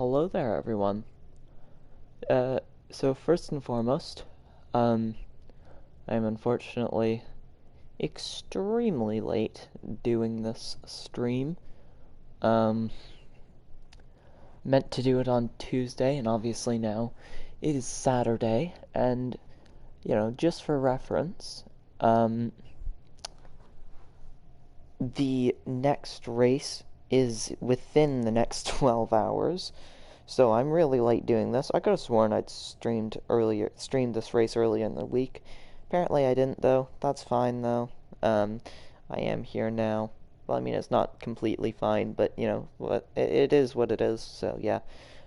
Hello there, everyone. So first and foremost, I'm unfortunately extremely late doing this stream. Um, Meant to do it on Tuesday, and obviously now it is Saturday, and, just for reference, the next race is within the next 12 hours. So I'm really late doing this. I could have sworn I'd streamed this race earlier in the week. Apparently I didn't though. That's fine though. I am here now. Well, I mean it's not completely fine, but it is what it is. So yeah,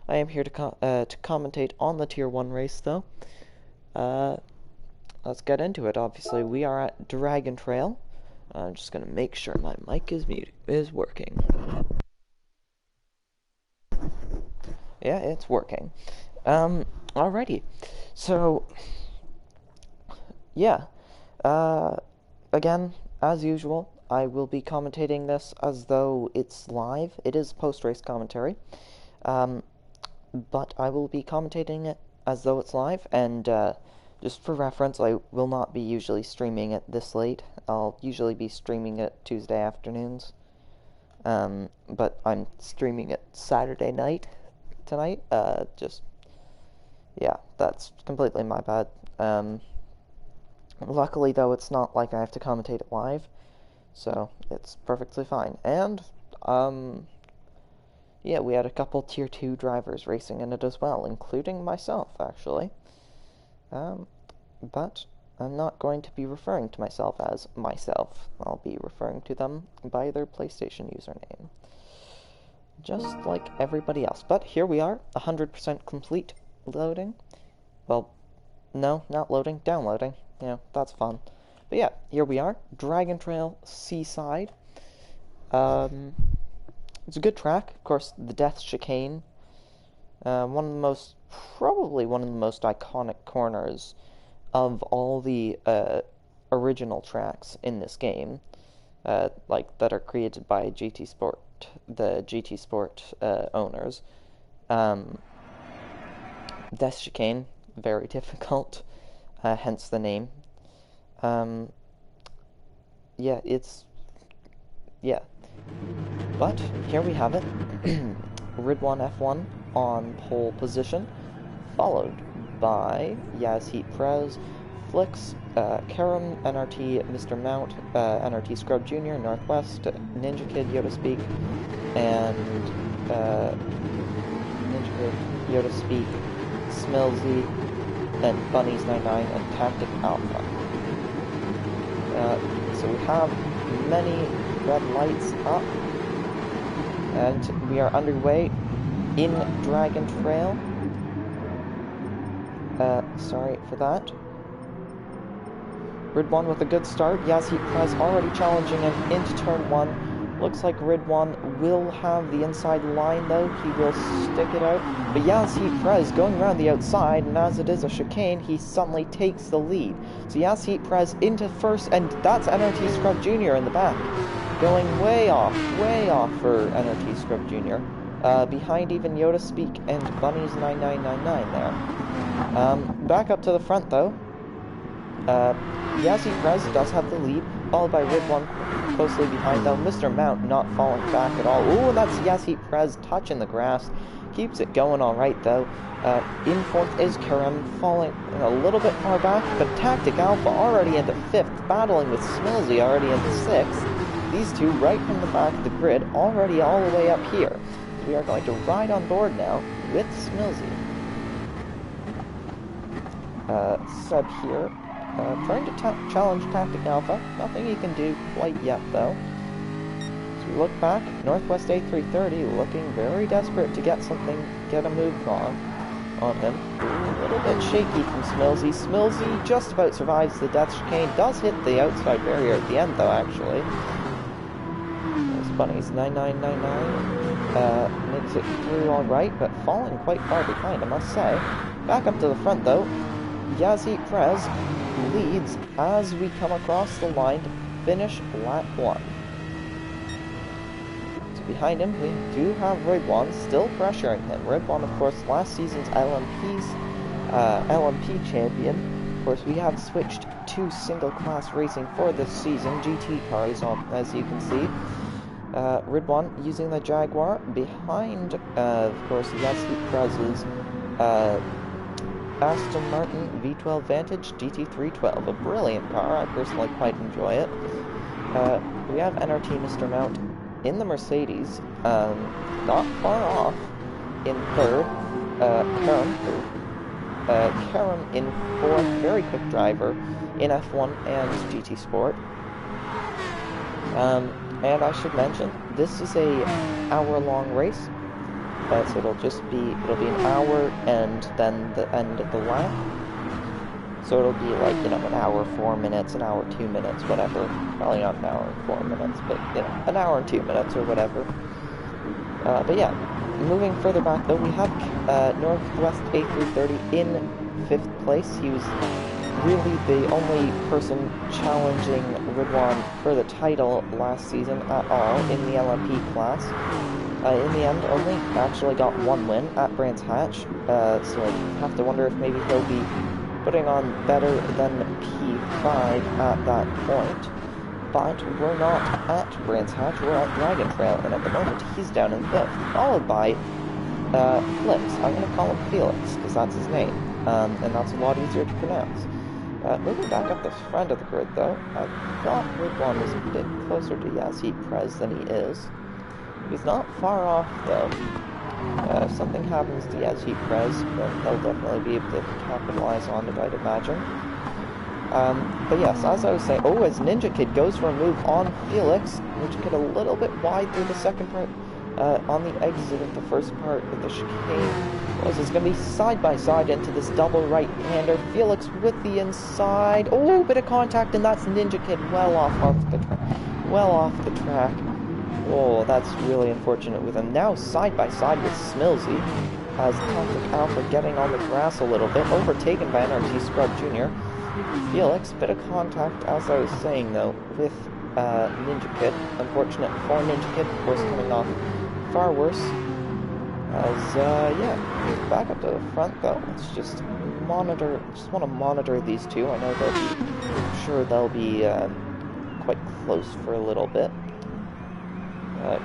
I am here to commentate on the Tier 1 race though. Let's get into it. Obviously we are at Dragon Trail. I'm just gonna make sure my mic is working. Yeah, it's working. Alrighty. So, yeah. Again, as usual, I will be commentating this as though it's live. It is post-race commentary. But I will be commentating it as though it's live, and just for reference, I will not be usually streaming it this late. I'll usually be streaming it Tuesday afternoons. But I'm streaming it Saturday night tonight. Yeah, that's completely my bad. Luckily, though, it's not like I have to commentate it live, so it's perfectly fine. And, yeah, we had a couple Tier 2 drivers racing in it as well, including myself, actually. But I'm not going to be referring to myself as myself. I'll be referring to them by their PlayStation username. Just like everybody else. But here we are, 100% complete loading. Well, no, not loading, downloading. Yeah, that's fun. But yeah, here we are, Dragon Trail Seaside. It's a good track. Of course, the Death Chicane. Probably one of the most iconic corners of all the original tracks in this game, that are created by GT Sport, the GT Sport owners. Death Chicane, very difficult, hence the name. Yeah. But here we have it. Ridwan F1 on pole position, followed by Yazheat Prez, Flix, Karam, NRT, Mr. Mount, NRT Scrub Jr., Northwest, Ninja Kid, Yoda Speak, and Ninja Kid, Yoda Speak, Smilzy, then Bunnies 99, and Tactic Alpha. So we have many red lights up, and we are underway in Dragon Trail. Sorry for that. Ridwan with a good start. Yazheat Prez already challenging him into turn 1. Looks like Ridwan will have the inside line though. He will stick it out. But Yazheat Prez going around the outside, and as it is a chicane, he suddenly takes the lead. So Yazheat Prez into first, and that's NRT Scrub Jr. in the back. Going way off for NRT Scrub Jr. Behind even Yoda Speak and Bunnies 9999 there. Back up to the front though. Yazheat Prez does have the lead, followed by Ridwan closely behind though. Mr. Mount not falling back at all. Ooh, that's Yazheat Prez touching the grass. Keeps it going alright though. In fourth is Karam, falling a little bit far back, but Tactic Alpha already into 5th, battling with Smilzy already into 6th. These two right from the back of the grid, already all the way up here. We are going to ride on board now with Smilzy. Seb here, trying to challenge Tactic Alpha. Nothing he can do quite yet though. As we look back, Northwest A330 looking very desperate to get a move on him. A little bit shaky from Smilzy. Smilzy just about survives the Death Chicane. Does hit the outside barrier at the end though, actually. Bunnies 9999 makes it through alright, but falling quite far behind, I must say. Back up to the front though, Yazheat Prez leads as we come across the line to finish lap 1. So behind him, we do have Ridwan still pressuring him. Ridwan, of course, last season's LMP champion. Of course, we have switched to single-class racing for this season, GT cars, as you can see. Ridwan using the Jaguar behind, of course, Yassi Prez's Aston Martin V12 Vantage GT312, a brilliant car. I personally quite enjoy it. We have NRT Mr. Mount in the Mercedes, not far off in third, Karam in fourth, very quick driver in F1 and GT Sport. And I should mention, this is a hour-long race, so it'll be an hour and then the end of the lap. So it'll be like, you know, an hour 4 minutes, an hour 2 minutes, whatever. Probably not an hour and 4 minutes, but, you know, an hour and 2 minutes or whatever. But yeah, moving further back though, we have Northwest A330 in 5th place. He was really the only person challenging Ridwan for the title last season at all in the LMP class. In the end, only actually got one win at Brands Hatch, so I have to wonder if maybe he'll be putting on better than P5 at that point. But we're not at Brands Hatch, we're at Dragon Trail, and at the moment he's down in 5th, followed by Felix. I'm going to call him Felix, because that's his name, and that's a lot easier to pronounce. Moving back up the front of the grid, though, I thought Ridwan was a bit closer to Yassi Prez than he is. He's not far off, though. If something happens to Yassi Prez, then he'll definitely be able to capitalize on it, I'd imagine. But yes, as I was saying, as Ninja Kid goes for a move on Felix, Ninja Kid a little bit wide through the second part, on the exit of the first part of the chicane. It's going to be side-by-side into this double right-hander. Felix with the inside. Oh, bit of contact, and that's Ninja Kid well off the track. Oh, that's really unfortunate with him. Now side-by-side with Smilsy, as Toxic Alpha getting on the grass a little bit, overtaken by NRT Scrub Jr. Felix, bit of contact, as I was saying, though, with Ninja Kid. Unfortunate for Ninja Kid, of course, coming off far worse. As, yeah, back up to the front, though. Let's just want to monitor these two. I know they'll be quite close for a little bit.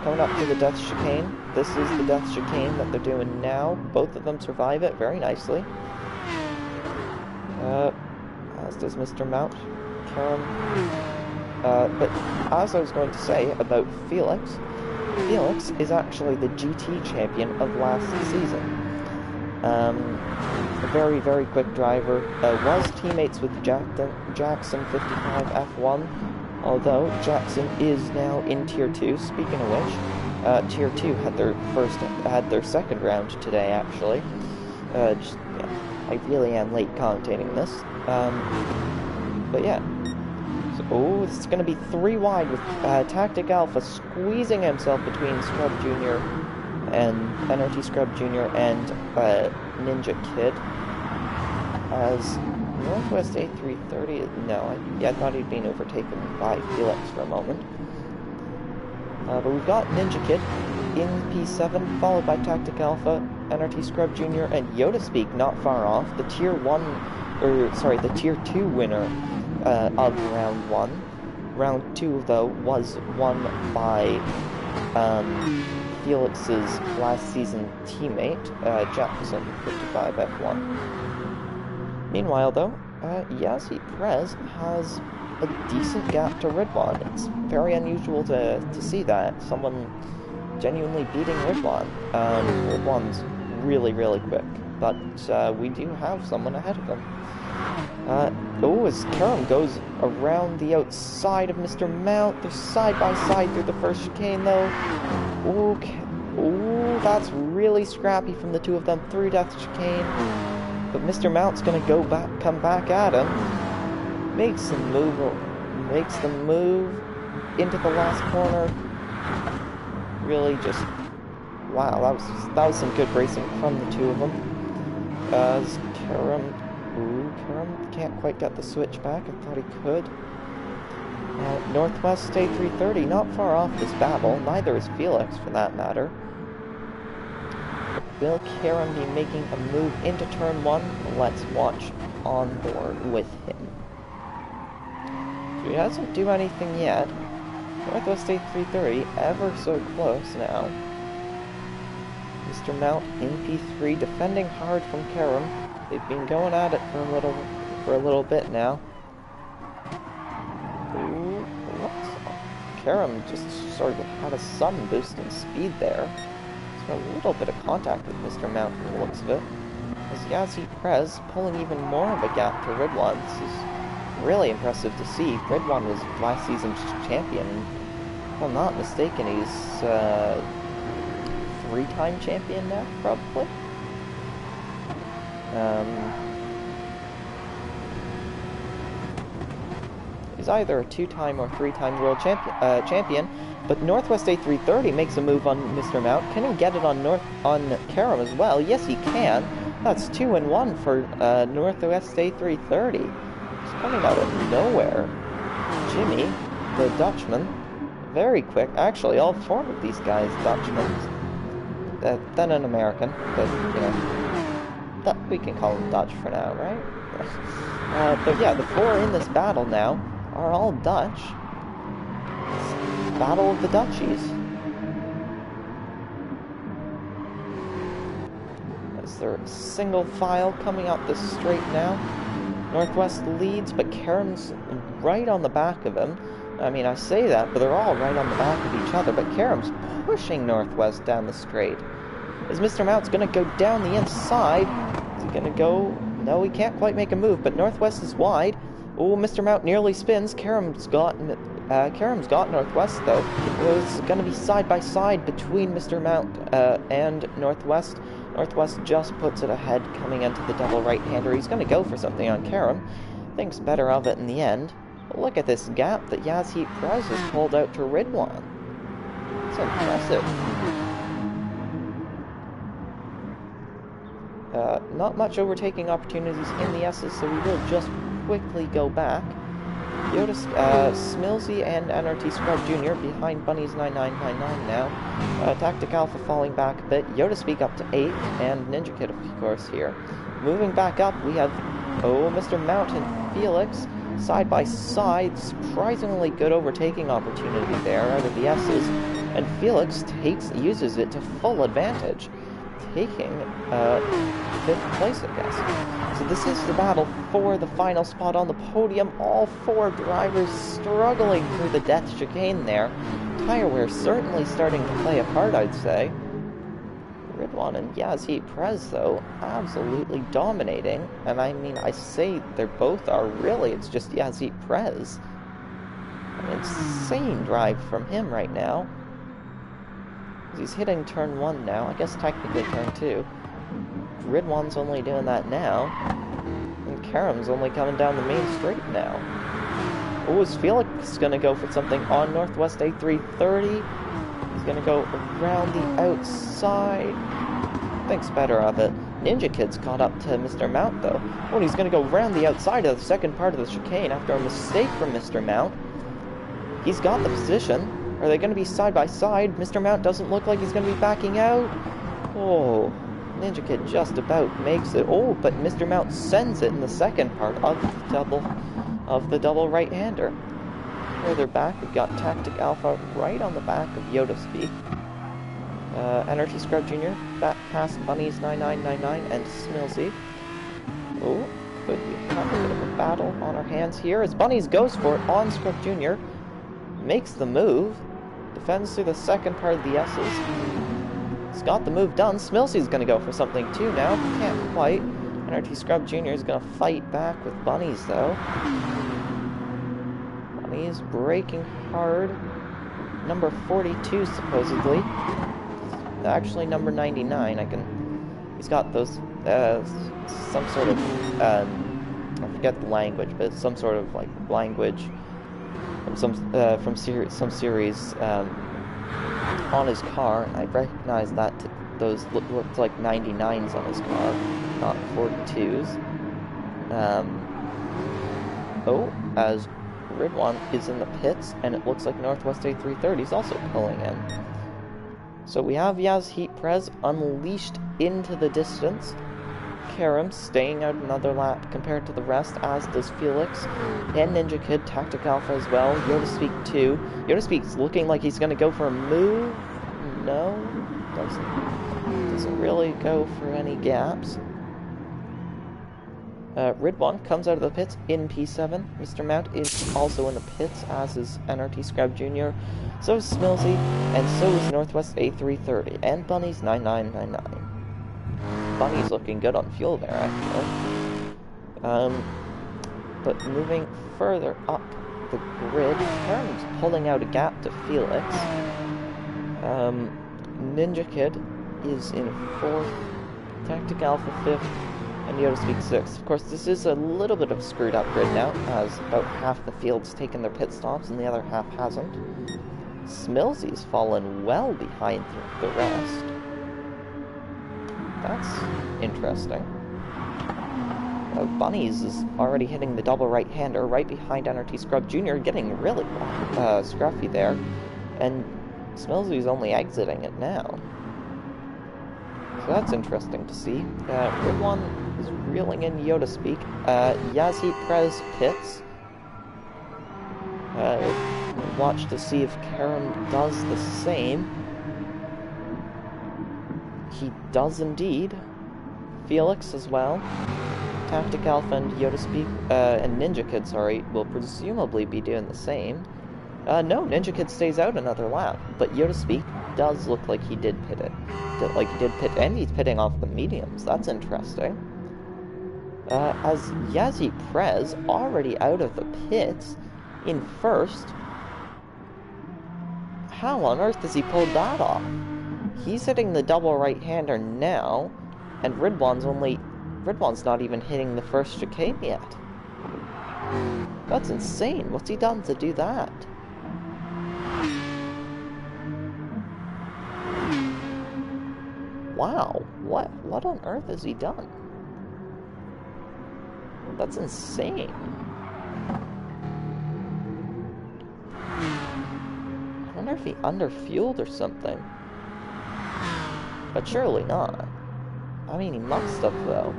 Coming up to the Death Chicane. This is the Death Chicane that they're doing now. Both of them survive it very nicely. As does Mr. Mount. Karam. But as I was going to say about Felix, Felix is actually the GT champion of last season. A very, very quick driver. Was teammates with Jackson 55 F1, although Jackson is now in Tier 2. Speaking of which, Tier 2 had their second round today, actually. I really am late commentating this. But yeah. Oh, this is going to be 3 wide with Tactic Alpha squeezing himself between Scrub Jr. and NRT Scrub Jr. and Ninja Kid. As Northwest A330, no, I thought he'd been overtaken by Felix for a moment. But we've got Ninja Kid in P7, followed by Tactic Alpha, NRT Scrub Jr., and Yoda Speak not far off. The Tier 2 winner of Round 1. Round 2, though, was won by Felix's last season teammate, Jackson 55 F1. Meanwhile, though, Yassi Prez has a decent gap to Ridwan. It's very unusual to see that. Someone genuinely beating Ridwan. Ridwan's really, really quick, but we do have someone ahead of him. As Karam goes around the outside of Mr. Mount, they're side-by-side through the first chicane, though. Ooh, that's really scrappy from the two of them through Death Chicane. But Mr. Mount's gonna come back at him. Makes the move into the last corner. Really just, wow, that was some good racing from the two of them. As Karam can't quite get the switch back. I thought he could. Northwest A330 not far off this battle, neither is Felix for that matter. Will Karam be making a move into turn 1? Let's watch on board with him. So he doesn't do anything yet. Northwest A330 ever so close now. Mr. Mount in P3 defending hard from Karam. They've been going at it for a little bit now. Ooh, Karam just sort of had a sudden boost in speed there. A little bit of contact with Mr. Mount from the looks of it. As Yazzie Prez pulling even more of a gap to Ridwan. This is really impressive to see. Ridwan was last season's champion. If I'm not mistaken, he's 3-time champion now, probably. He's either a 2-time or 3-time world champion. But Northwest A330 makes a move on Mr. Mount. Can he get it on Karam as well? Yes, he can. That's 2-1 for Northwest A330. He's coming out of nowhere. Jimmy, the Dutchman, very quick. Actually, all 4 of these guys Dutchmen. Then an American, but you know, we can call him Dutch for now, right? But yeah, the 4 in this battle now are all Dutch. Battle of the Dutchies. As they're single file coming out this straight now. Northwest leads, but Karam's right on the back of him. I mean, I say that, but they're all right on the back of each other. But Karam's pushing Northwest down the straight. Is Mr. Mount's going to go down the inside? Is he going to go? No, he can't quite make a move, but Northwest is wide. Oh, Mr. Mount nearly spins. Karam's got Northwest, though. It was going to be side by side between Mr. Mount and Northwest. Northwest just puts it ahead coming into the double right-hander. He's going to go for something on Karam. Thinks better of it in the end. But look at this gap that Yazzie Prez has pulled out to Ridwan. It's impressive. Not much overtaking opportunities in the S's, so we will just quickly go back. Yoda, Smilsy and NRT Scrub Jr. behind Bunny's 9999 now. Tactic Alpha falling back a bit. Yoda Speak up to 8, and Ninja Kid, of course, here. Moving back up, we have, Mr. Mount and Felix, side by side. Surprisingly good overtaking opportunity there out of the S's. And Felix uses it to full advantage, taking 5th place, I guess. So this is the battle for the final spot on the podium. All 4 drivers struggling through the death chicane there. Tire wear certainly starting to play a part, I'd say. Ridwan and Yazzie Prez, though, absolutely dominating. And I mean, I say they both are, really. It's just Yazzie Prez. An insane drive from him right now. He's hitting turn 1 now. I guess technically turn 2. Ridwan's only doing that now. And Karam's only coming down the main straight now. Oh, is Felix going to go for something on Northwest A330? He's going to go around the outside. Thinks better of it. Ninja Kid's caught up to Mr. Mount, though. Oh, he's going to go around the outside of the second part of the chicane after a mistake from Mr. Mount. He's got the position. Are they going to be side by side? Mr. Mount doesn't look like he's going to be backing out. Oh, Ninja Kid just about makes it. Oh, but Mr. Mount sends it in the second part of the double right-hander. Further back, we've got Tactic Alpha right on the back of Yoda Speak. NRT Scrub Jr. back past Bunny's 9999 and Smilsy. Oh, could we have a bit of a battle on our hands here as Bunny's goes for it on Scrub Jr. Makes the move. Defends through the second part of the S's. He's got the move done. Smilsy's going to go for something too now. Can't quite. NRT Scrub Jr. is going to fight back with Bunny's, though. Bunny's braking hard. Number 42, supposedly. Actually, number 99. He's got those, some sort of, I forget the language, but some sort of, like, language from some series on his car, and I recognize that those looked like 99s on his car, not 42s. As Ridwan is in the pits, and it looks like Northwest A330 is also pulling in. So we have Yaz Heat Prez unleashed into the distance. Karam staying out another lap compared to the rest, as does Felix. And Ninja Kid, Tactic Alpha as well. Yoda Speak 2. Yoda Speak's looking like he's going to go for a move. No, doesn't really go for any gaps. Ridwan comes out of the pits in P7. Mr. Mount is also in the pits, as is NRT Scrub Jr. So is Smilsy, and so is Northwest A330, and Bunny's 9999. Bunny's looking good on fuel there, actually. But moving further up the grid, Karen's pulling out a gap to Felix. Ninja Kid is in 4th, Tactic Alpha 5th, and Yoda Speak 6th. Of course, this is a little bit of a screwed up grid now, as about half the field's taken their pit stops and the other half hasn't. Smilsy's fallen well behind the rest. That's interesting. Bunnies is already hitting the double right-hander right behind NRT Scrub Jr., getting really scruffy there, and Smilsy's only exiting it now. So that's interesting to see. Ridwan is reeling in Yoda Speak. Yazhi Prez pits. Watch to see if Karam does the same. He does indeed. Felix as well. Tactic Alpha and Yoda Speak, and Ninja Kid, sorry, will presumably be doing the same. No, Ninja Kid stays out another lap, but Yoda Speak does look like he did pit it. And he's pitting off the mediums. That's interesting. As Yazhi Prez, already out of the pits, in 1st. How on earth has he pulled that off? He's hitting the double right-hander now, and Ridwan's not even hitting the first chicane yet. That's insane. What's he done to do that? Wow. What on earth has he done? That's insane. I wonder if he underfueled or something. But surely not. I mean, he must have, though.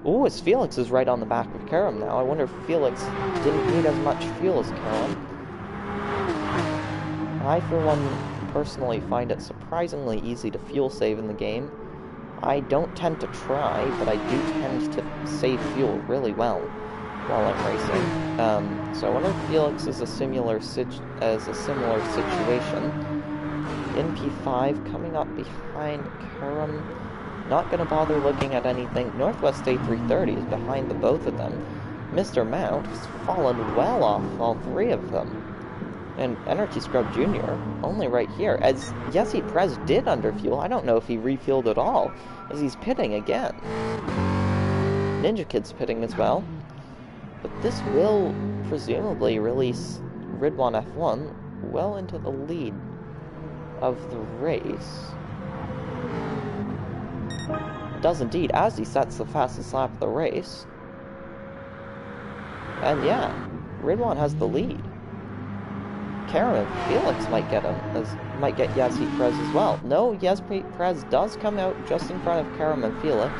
Ooh, his Felix is right on the back of Karam now. I wonder if Felix didn't need as much fuel as Karam. I, for one, personally find it surprisingly easy to fuel save in the game. I don't tend to try, but I do tend to save fuel really well while I'm racing. So I wonder if Felix is a similar situation. In P5, coming up behind Karam. Not going to bother looking at anything. Northwest A330 is behind the both of them. Mr. Mount has fallen well off all three of them. And NRT Scrub Jr. only right here. As Yessi Prez did underfuel. I don't know if he refueled at all, as he's pitting again. Ninja Kid's pitting as well. But this will presumably release Ridwan F1 well into the lead of the race. It does indeed, as he sets the fastest lap of the race. And yeah, Ridwan has the lead. Karam and Felix might get Yazhi Prez as well. No, Yazhi Prez does come out just in front of Karam and Felix,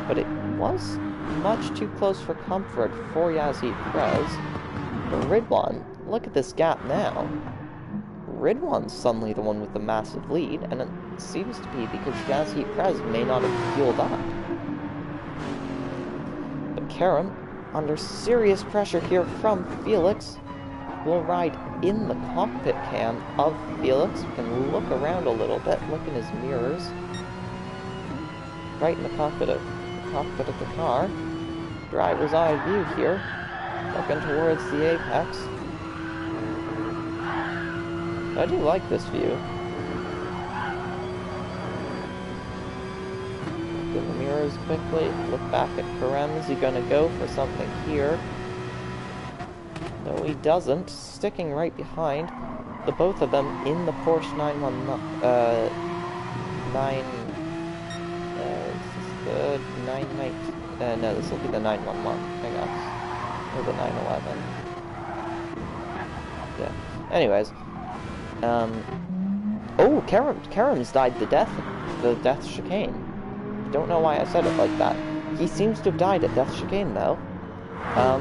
but it was much too close for comfort for Yazhi Prez. But Ridwan, look at this gap now. Ridwan's suddenly the one with the massive lead, and it seems to be because Yazhi Prez may not have fueled up. But Karam, under serious pressure here from Felix, will ride in the cockpit cam of Felix. You can look around a little bit, look in his mirrors. Right in the cockpit of the car. Driver's eye view here, looking towards the apex. I do like this view. Look in the mirrors quickly, look back at Karam. Is he gonna go for something here? No, he doesn't. Sticking right behind the both of them in the Porsche 911. No, this will be the 911, I guess. Or the 911. Yeah. Anyways. Oh, Karam's died the death chicane. Don't know why I said it like that. He seems to have died at death chicane, though. A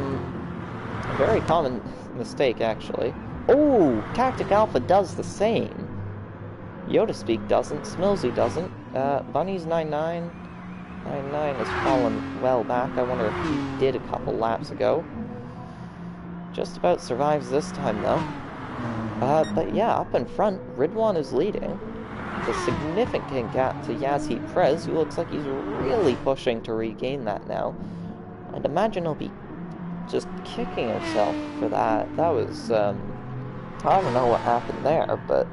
very common mistake, actually. Oh, Tactic Alpha does the same. Yoda Speak doesn't, Smilsy doesn't. Bunny's 99 has fallen well back. I wonder if he did a couple laps ago. Just about survives this time, though. But yeah, up in front, Ridwan is leading. A significant gap to Yazhi Prez, who looks like he's really pushing to regain that now. I'd imagine he'll be just kicking himself for that. That was, I don't know what happened there, but...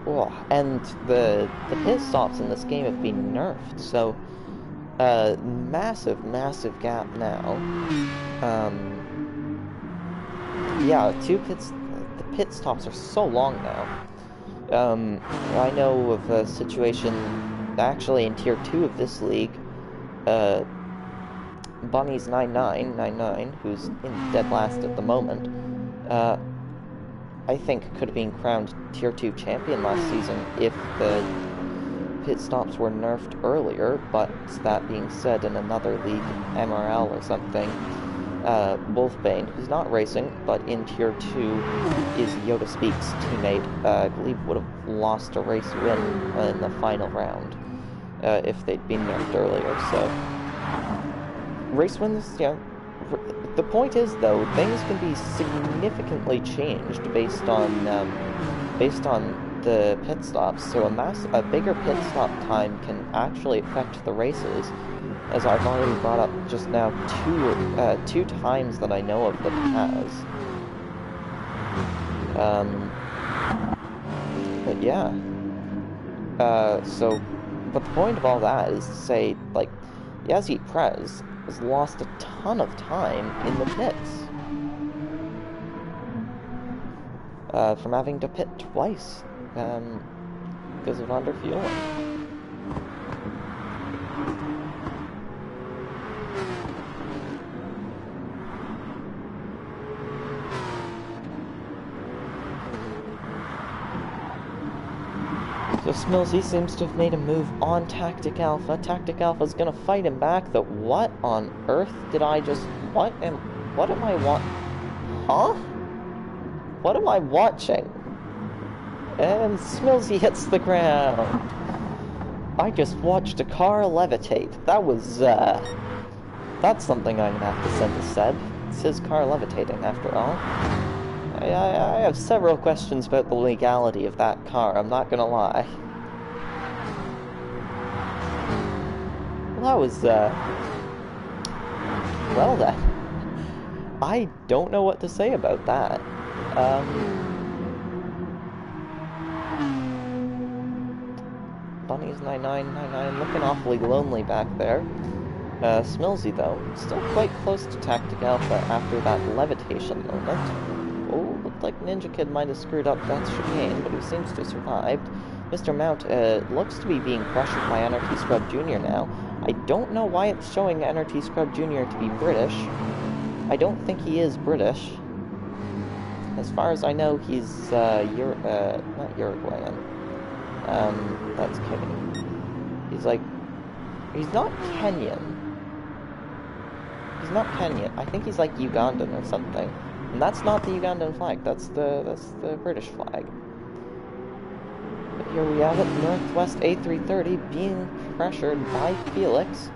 Oh, and the pit stops in this game have been nerfed, so... massive gap now. Yeah, the pit stops are so long now. I know of a situation, actually in Tier 2 of this league, Bunny's 99, who's in dead last at the moment, I think could have been crowned Tier 2 champion last season if the pit stops were nerfed earlier, but that being said, in another league, MRL or something, Wolfbane, who's not racing, but in Tier 2 is Yoda Speak's teammate, I believe would have lost a race win in the final round if they'd been nerfed earlier, so... Race wins, yeah. The point is, though, things can be significantly changed based on the pit stops, so a bigger pit stop time can actually affect the races, as I've already brought up just now two times that I know of that it has. But yeah. But the point of all that is to say, like, Yazhi Prez has lost a ton of time in the pits. From having to pit twice, because of underfueling. So Smilsy seems to have made a move on Tactic Alpha. Tactic Alpha's gonna fight him back, though what on earth did I just... What am I Huh? What am I watching? And Smilsy hits the ground. I just watched a car levitate. That was, that's something I'm gonna have to send to Seb. It's his car levitating, after all. I have several questions about the legality of that car, I'm not gonna lie. Well, that was, well then. I don't know what to say about that. Bunny's 99 looking awfully lonely back there. Smilsy, though, still quite close to Tactic Alpha after that levitation moment. Oh, looked like Ninja Kid might have screwed up that chicane, but he seems to have survived. Mr. Mount looks to be being pressured by NRT Scrub Jr. now. I don't know why it's showing NRT Scrub Jr. to be British. I don't think he is British. As far as I know, he's, not Uruguayan. That's Kenyan. He's not Kenyan. He's not Kenyan. I think he's like Ugandan or something. And that's not the Ugandan flag, that's the British flag. But here we have it, Northwest A330 being pressured by Felix.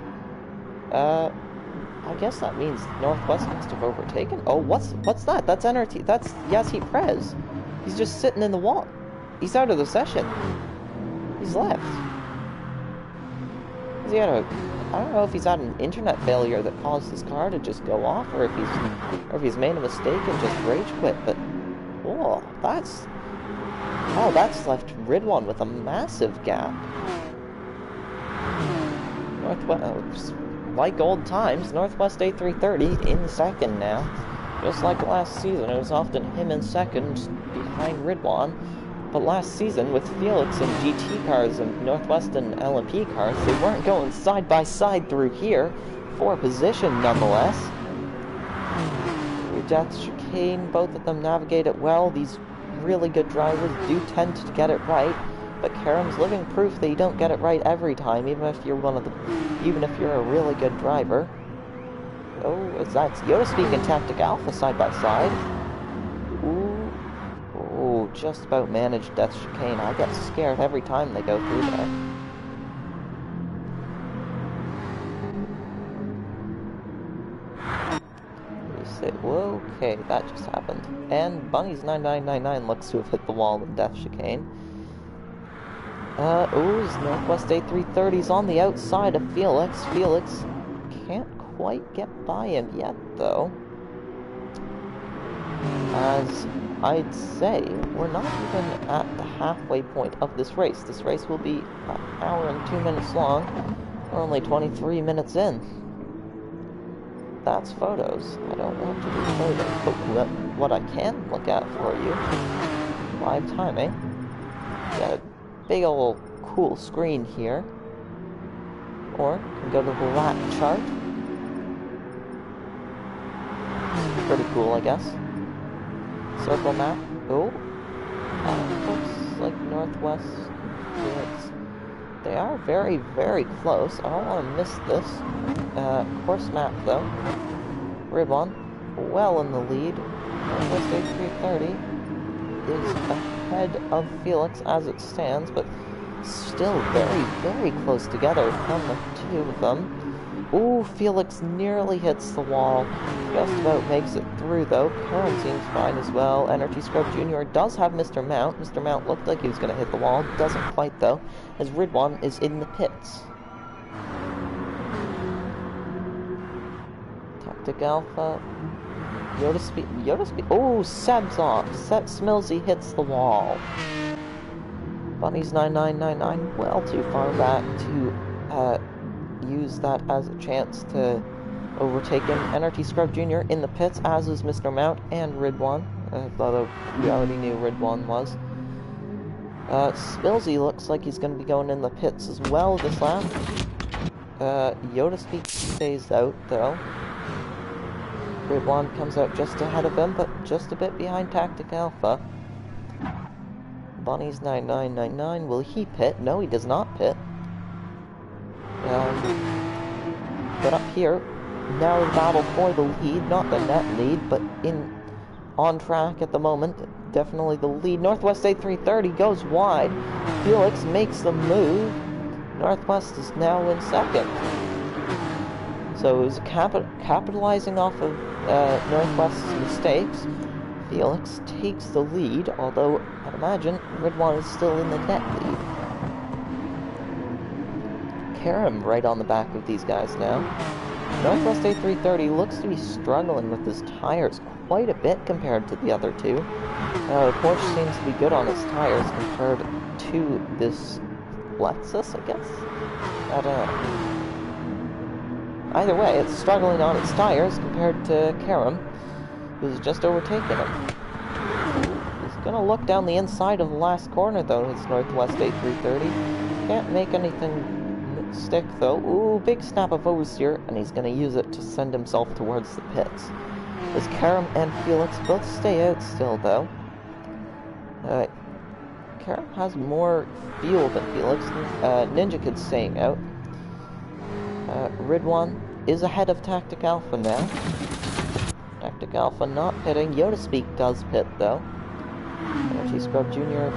I guess that means Northwest must have overtaken. Oh, what's that? That's NRT. That's Yazhi Prez. He's just sitting in the wall. He's out of the session. He's left. Is he I don't know if he's had an internet failure that caused his car to just go off, or if he's made a mistake and just rage quit. But that's left Ridwan with a massive gap. Northwest. Like old times, Northwest A330 in second now. Just like last season, it was often him in second behind Ridwan. But last season, with Felix and GT cars and Northwest and LMP cars, they weren't going side by side through here, for a position nonetheless. through Death Chicane. Both of them navigate it well. These really good drivers do tend to get it right, but Karam's living proof that you don't get it right every time, even if you're a really good driver. Oh, that's Yoda Speak and Tactic Alpha side by side. Ooh, oh, just about managed Death Chicane. I get scared every time they go through there. Whoa, okay, that just happened. And Bunny's 9999 looks to have hit the wall in Death Chicane. Northwest A330's on the outside of Felix. Felix can't quite get by him yet, though. As I'd say, we're not even at the halfway point of this race. This race will be an hour and 2 minutes long. We're only 23 minutes in. That's photos. I don't want to do photos, but what I can look at for you, live timing. Got a big old cool screen here. Or you can go to the lap chart. Pretty cool, I guess. Circle map. Oh, looks like Northwest. They are very, very close. I don't want to miss this. Course map, though. Ribbon, well in the lead. Northwest A330 is ahead of Felix as it stands, but still very, very close together from the two of them. Ooh, Felix nearly hits the wall. Just about makes it through, though. Karam seems fine as well. Energy Scrub Jr. does have Mr. Mount. Mr. Mount looked like he was going to hit the wall. Doesn't quite, though, as Ridwan is in the pits. Tactic Alpha. Yoda Speed. Oh, Seb's off. Smilsy hits the wall. Bunny's 9999 well too far back to use that as a chance to overtake him. NRT Scrub Jr. in the pits, as is Mr. Mount and Ridwan, although we already knew Ridwan was. Smilsy looks like he's going to be going in the pits as well this lap. Yoda Speak stays out, though. Ridwan comes out just ahead of him, but just a bit behind Tactic Alpha. Bunny's 9999, will he pit? No, he does not pit. But up here, narrow battle for the lead, not the net lead, but on track at the moment, definitely the lead. Northwest A330 goes wide. Felix makes the move. Northwest is now in second. So it was capitalizing off of Northwest's mistakes. Felix takes the lead, although I'd imagine Ridwan is still in the net lead. Karam right on the back of these guys now. Northwest A330 looks to be struggling with his tires quite a bit compared to the other two. The Porsche seems to be good on its tires compared to this Lexus, I guess? I don't know. Either way, it's struggling on its tires compared to Karam, who's just overtaken him. He's gonna look down the inside of the last corner, though, his Northwest A330. Can't make anything stick, though. Ooh, big snap of oversteer, and he's gonna use it to send himself towards the pits. As Karam and Felix both stay out still, though. Karam has more fuel than Felix. Ninja Kid's staying out. Ridwan is ahead of Tactic Alpha now. Tactic Alpha not pitting. Yoda Speak does pit, though. Energy Scrub Jr.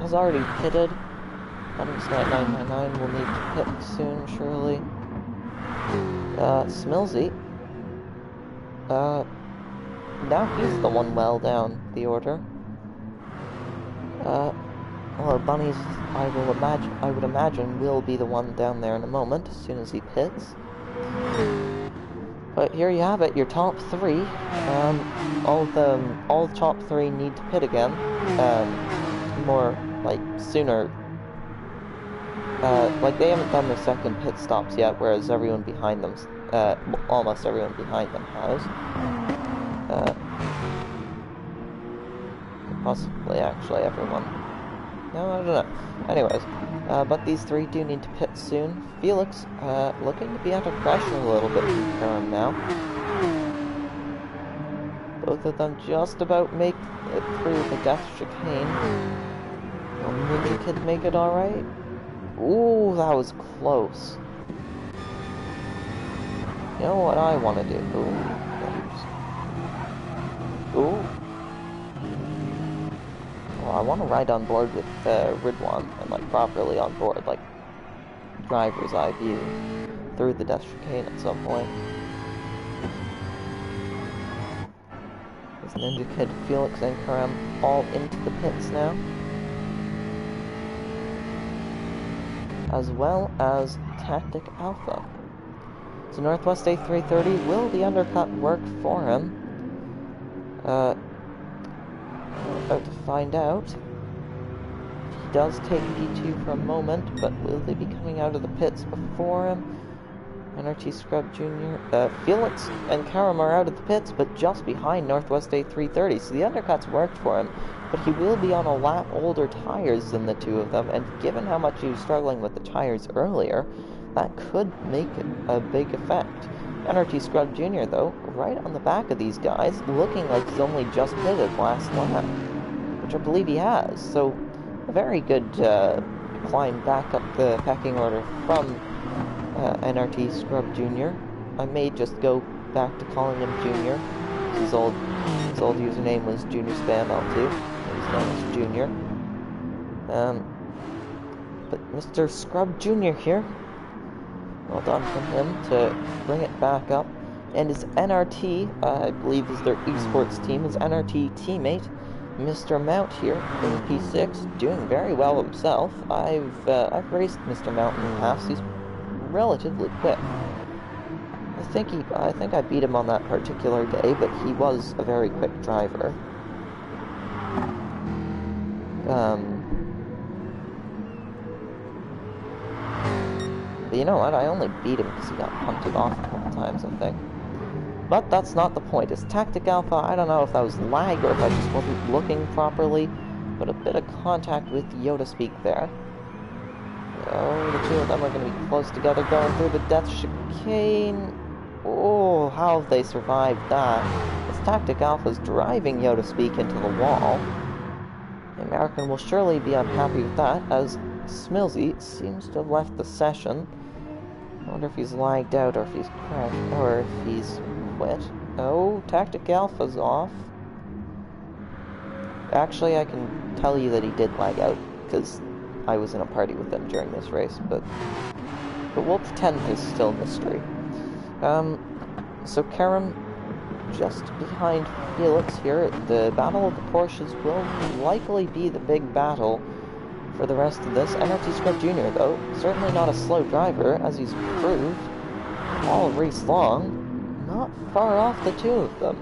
Has already pitted. Bunny's 9999 will need to pit soon, surely. Smilsy. Now he's the one well down the order. Well, Bunny's, I would imagine, will be the one down there in a moment, as soon as he pits. But here you have it, your top three. All top three need to pit again. More, like, sooner. Like, they haven't done their second pit stops yet, whereas everyone behind them, almost everyone behind them has. Possibly, actually, everyone. No, I don't know. Anyways, but these three do need to pit soon. Felix, looking to be under pressure a little bit from Karam now. Both of them just about make it through the death chicane. Will Ninja Kid make it alright? Ooh, that was close. You know what I want to do? Ooh. Well, I want to ride on board with Ridwan and like properly on board, like driver's eye view through the death chicane at some point. There's Ninja Kid, Felix, and Karam all into the pits now, as well as Tactic Alpha. So Northwest A330, will the undercut work for him? About to find out. He does take P2 for a moment, but will they be coming out of the pits before him? NRT Scrub Jr. Felix and Karam are out of the pits, but just behind Northwest A330, so the undercuts worked for him, but he will be on a lap older tires than the two of them, and given how much he was struggling with the tires earlier, that could make a big effect. NRT Scrub Jr., though, right on the back of these guys, looking like he's only just pitted last lap, which I believe he has, so a very good climb back up the pecking order from NRT Scrub Jr. I may just go back to calling him Junior. His old username was Junior Spam L2. He's known as Junior. But Mr. Scrub Jr. here, well done from him to bring it back up. And his NRT, I believe is their esports team, his NRT teammate, Mr. Mount here in P6, doing very well himself. I've raced Mr. Mount in the past. He's relatively quick. I think I beat him on that particular day, but he was a very quick driver. But you know what? I only beat him because he got punted off a couple times, I think. But that's not the point. It's Tactic Alpha. I don't know if that was lag or if I just wasn't looking properly, but a bit of contact with Yoda Speak there. Oh, the two of them are going to be close together going through the death chicane. Oh, how have they survived that? As Tactic Alpha's driving Yoda Speak into the wall. The American will surely be unhappy with that, as Smilsy seems to have left the session. I wonder if he's lagged out or if he's crashed or if he's quit. Oh, Tactic Alpha's off. Actually, I can tell you that he did lag out, because I was in a party with them during this race, but we'll pretend it's still mystery. So Karam just behind Felix here. The battle of the Porsches will likely be the big battle for the rest of this. NRT Scrub Jr., though, certainly not a slow driver, as he's proved all race long. Not far off the two of them.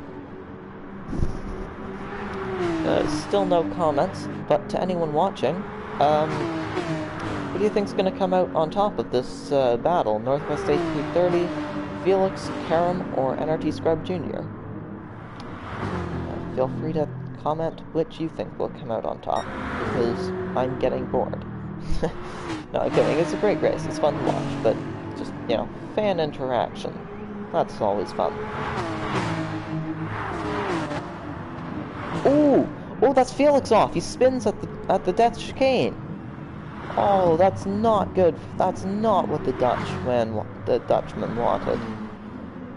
Still no comments, but to anyone watching, who do you think's going to come out on top of this battle? Northwest A330, Felix, Karam, or NRT Scrub Jr.? Feel free to comment which you think will come out on top, because I'm getting bored. No, I'm kidding. It's a great race. It's fun to watch, but just, you know, fan interaction. That's always fun. Ooh! Oh, that's Felix off! He spins at the death chicane! Oh, that's not good. That's not what the Dutchman wanted.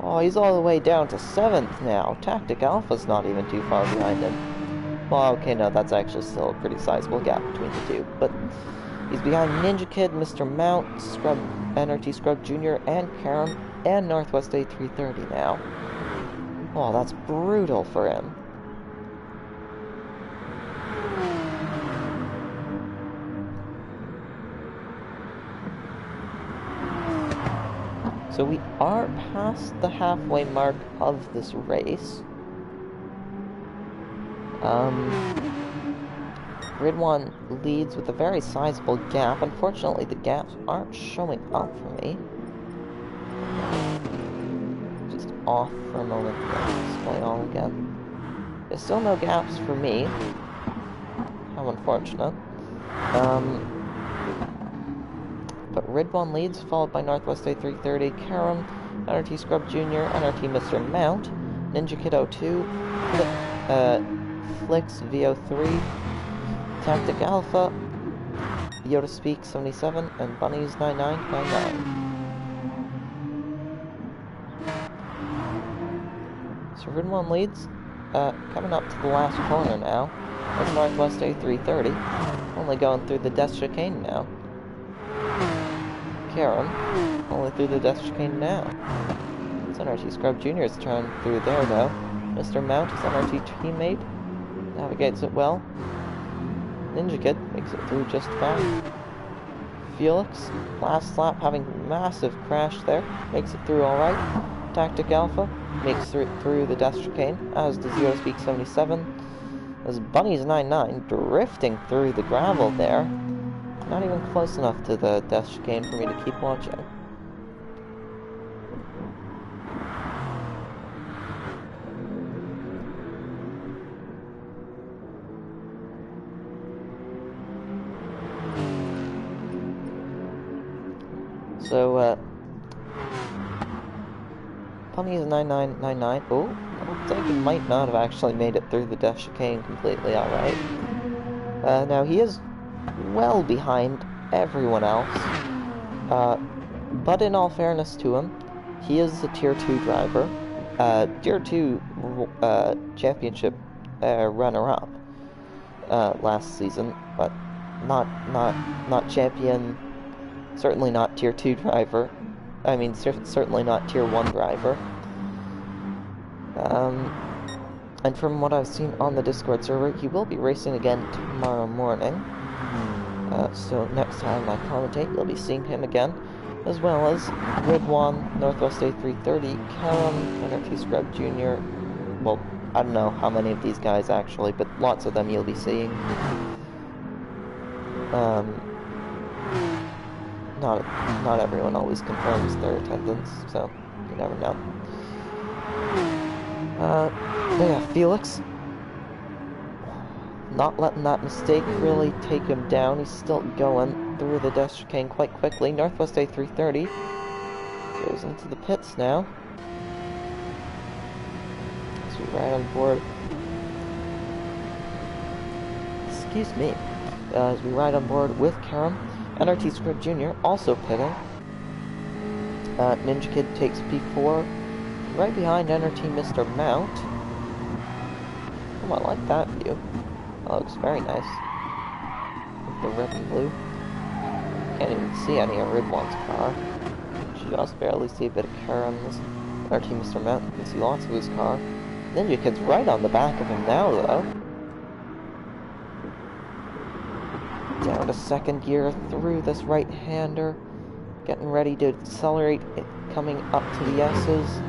Oh, he's all the way down to 7th now. Tactic Alpha's not even too far behind him. Well, okay, no, that's actually still a pretty sizable gap between the two. But he's behind Ninja Kid, Mr. Mount, NRT Scrub Jr., and Karam, and Northwest A330 now. Oh, that's brutal for him. So we are past the halfway mark of this race. Grid 1 leads with a very sizable gap. Unfortunately, the gaps aren't showing up for me. Just off for a moment. Display all again. There's still no gaps for me. How unfortunate. But Ridwan leads, followed by Northwest A330, Karam, NRT Scrub Jr., NRT Mr. Mount, Ninja Kid 02, Flix VO3, Tactic Alpha, Yoda Speak 77, and Bunnies 9999. So Rid 1 leads, coming up to the last corner now. That's Northwest A330, only going through the Death Chicane now. Karen, only through the Death Chicane now. It's NRT Scrub Jr.'s turn through there though. Mr. Mount, his NRT teammate, navigates it well. Ninja Kid makes it through just fine. Felix, last lap having massive crash there, makes it through alright. Tactic Alpha makes it through the Death Chicane, as does Yoda Speak 77. As Bunnies 99 drifting through the gravel there. Not even close enough to the Death Chicane for me to keep watching. So, Bunnies 9999. Oh, looks like he might not have actually made it through the Death Chicane completely alright. Now he is well behind everyone else. But in all fairness to him, he is a Tier 2 driver. Tier 2 championship runner-up last season, but not champion. Certainly not Tier 2 driver. I mean, certainly not Tier 1 driver. And from what I've seen on the Discord server, he will be racing again tomorrow morning. So next time I commentate, you'll be seeing him again. As well as Rid 1, Northwest A330, Callum, NRT Scrub Jr. Well, I don't know how many of these guys actually, but lots of them you'll be seeing. Not everyone always confirms their attendance, so you never know. But yeah, Felix, not letting that mistake really take him down. He's still going through the Death Chicane quite quickly. Northwest A330 goes into the pits now. As we ride on board. Excuse me. As we ride on board with Karam. NRT Scrub Jr. also pitting. Ninja Kid takes P4 right behind NRT Mr. Mount. Oh, I like that view. That looks very nice. With the red and blue. Can't even see any of Rid 1's car. Just barely see a bit of Karam's. NRT Mr. Mount, you can see lots of his car. Ninja Kid's right on the back of him now, though. Down to second gear through this right-hander. Getting ready to accelerate it, coming up to the S's.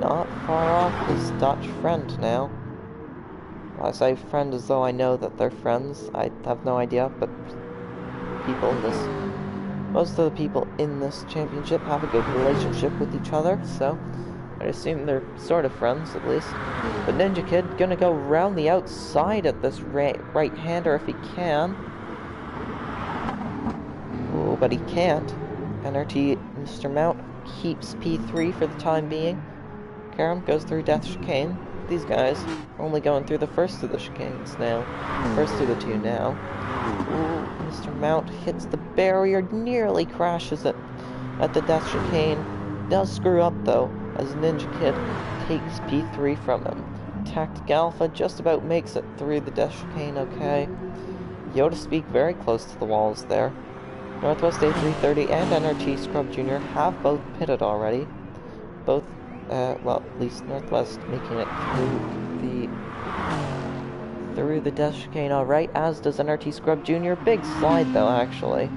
Not far off his Dutch friend now. Well, I say friend as though I know that they're friends. I have no idea, but people in this... most of the people in this championship have a good relationship with each other, so I assume they're sort of friends, at least. But Ninja Kid gonna go round the outside at this right-hander if he can. Oh, but he can't. NRT Mr. Mount keeps P3 for the time being. Karam goes through Death Chicane. These guys are only going through the first of the chicanes now. First of the two now. Ooh, Mr. Mount hits the barrier, nearly crashes it at the Death Chicane. Does screw up, though, as Ninja Kid takes P3 from him. Tactic Alpha just about makes it through the Death Chicane okay. Yoda Speak very close to the walls there. Northwest A330 and NRT Scrub Jr. have both pitted already. Both, well, at least Northwest making it through the Death Chicane alright, as does NRT Scrub Jr. Big slide, though, actually.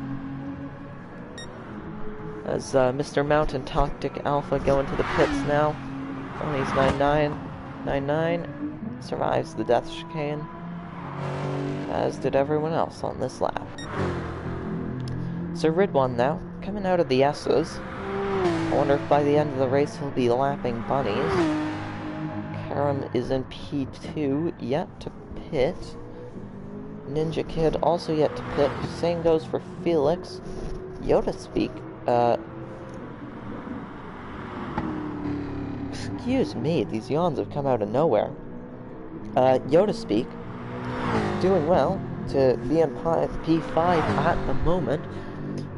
As Mr. Mount and Tactic Alpha go into the pits now. Bunnies 9999 survives the Death Chicane, as did everyone else on this lap. So Rid 1 now, coming out of the S's. I wonder if by the end of the race he'll be lapping Bunnies. Karam is in P2, yet to pit. Ninja Kid also yet to pit. Same goes for Felix. Yoda Speak excuse me, these yawns have come out of nowhere. Yoda speak. Doing well to be in P5 at the moment.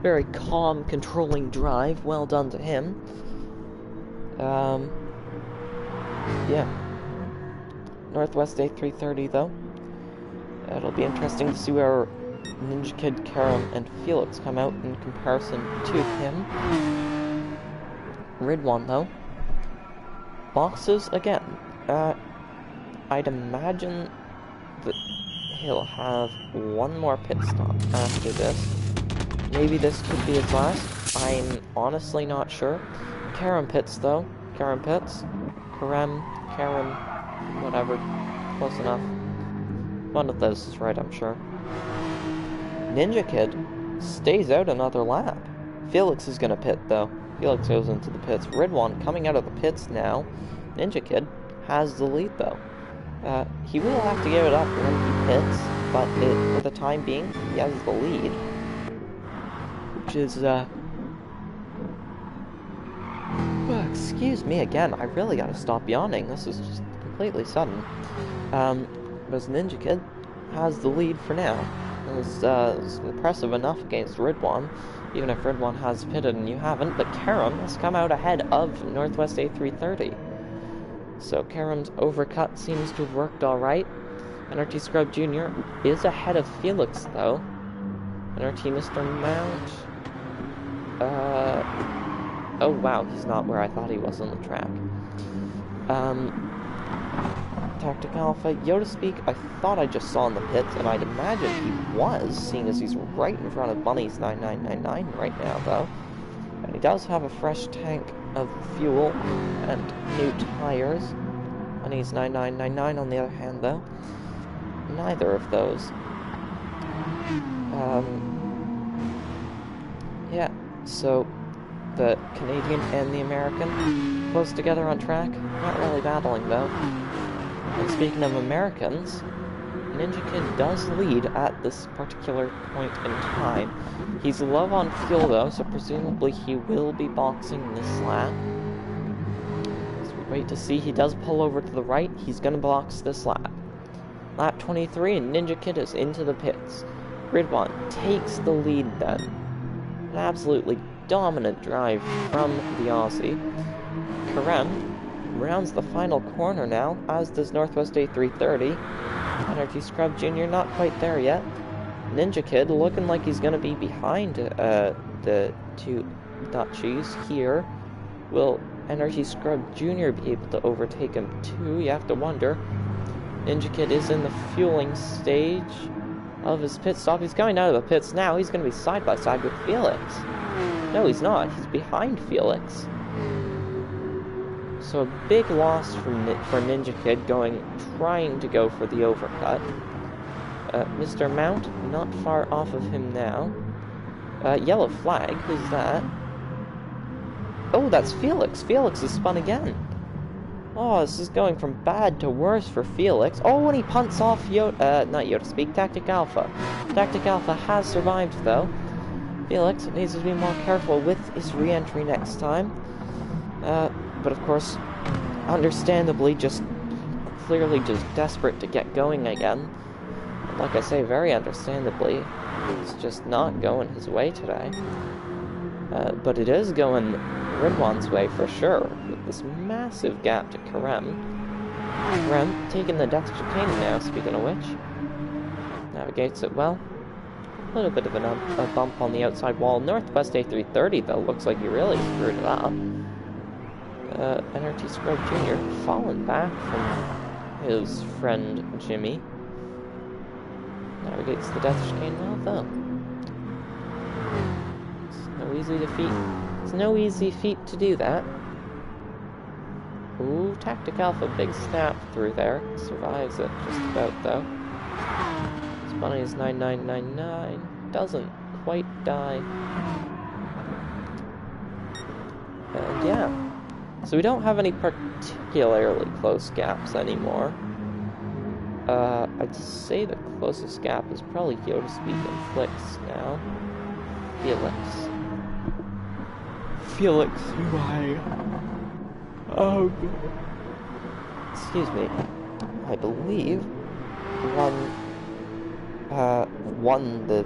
Very calm, controlling drive. Well done to him. Yeah. Northwest A330 though. It'll be interesting to see where Ninja Kid, Karam, and Felix come out in comparison to him. Ridwan though. Boxes again. I'd imagine that he'll have one more pit stop after this. Maybe this could be his last. I'm honestly not sure. Karam pits though. Karam pits. Karam, whatever. Close enough. One of those is right, I'm sure. Ninja Kid stays out another lap. Felix is gonna pit though. Felix goes into the pits. Ridwan coming out of the pits now. Ninja Kid has the lead though. He will have to give it up when he pits, but for the time being, he has the lead. Which is, well, excuse me again, I really gotta stop yawning. This is just completely sudden. Because Ninja Kid has the lead for now. It was impressive enough against Ridwan, even if Ridwan has pitted and you haven't, but Karam has come out ahead of Northwest A330. So Karam's overcut seems to have worked alright. NRT Scrub Jr. is ahead of Felix, though. NRT Mr. Mount. Oh wow, he's not where I thought he was on the track. Tactic Alpha, Yoda Speak, I thought I just saw in the pits, and I'd imagine he was, seeing as he's right in front of Bunny's 9999 right now, though. And he does have a fresh tank of fuel and new tires. Bunny's 9999 on the other hand, though. Neither of those. Yeah, so the Canadian and the American close together on track. Not really battling, though. And speaking of Americans, Ninja Kid does lead at this particular point in time. He's low on fuel, though, so presumably he will be boxing this lap. As we wait to see, he does pull over to the right. He's going to box this lap. Lap 23, and Ninja Kid is into the pits. Ridwan takes the lead then. An absolutely dominant drive from the Aussie. Karam rounds the final corner now, as does Northwest A330. NRT Scrub Jr. not quite there yet. Ninja Kid looking like he's going to be behind the two Dutchies here. Will NRT Scrub Jr. be able to overtake him too? You have to wonder. Ninja Kid is in the fueling stage of his pit stop. He's coming out of the pits now. He's going to be side by side with Felix. No, he's not. He's behind Felix. So a big loss for Ninja Kid trying to go for the overcut. Mr. Mount not far off of him now. Yellow flag, who's that? Oh, that's Felix. Felix is spun again. Oh, this is going from bad to worse for Felix. Oh, and he punts off not Yoda Speak, Tactic Alpha. Tactic Alpha has survived, though. Felix needs to be more careful with his re-entry next time. But of course, understandably, clearly just desperate to get going again. And like I say, very understandably, it's just not going his way today. But it is going Ridwan's way for sure, with this massive gap to Karam. Karam taking the death chicane now, speaking of which. Navigates it well. A little bit of a bump on the outside wall. Northwest A330, though, looks like he really screwed it up. NRT Scrub Jr. fallen back from his friend Jimmy. Navigates the death chicane well, though. It's no easy feat to do that. Ooh, Tactic Alpha, big snap through there. Survives it just about, though. Bunny's 9999 doesn't quite die. And yeah. So we don't have any particularly close gaps anymore. I'd say the closest gap is probably Yoda Speak and Flix now. Felix, who Oh, excuse me. I believe won the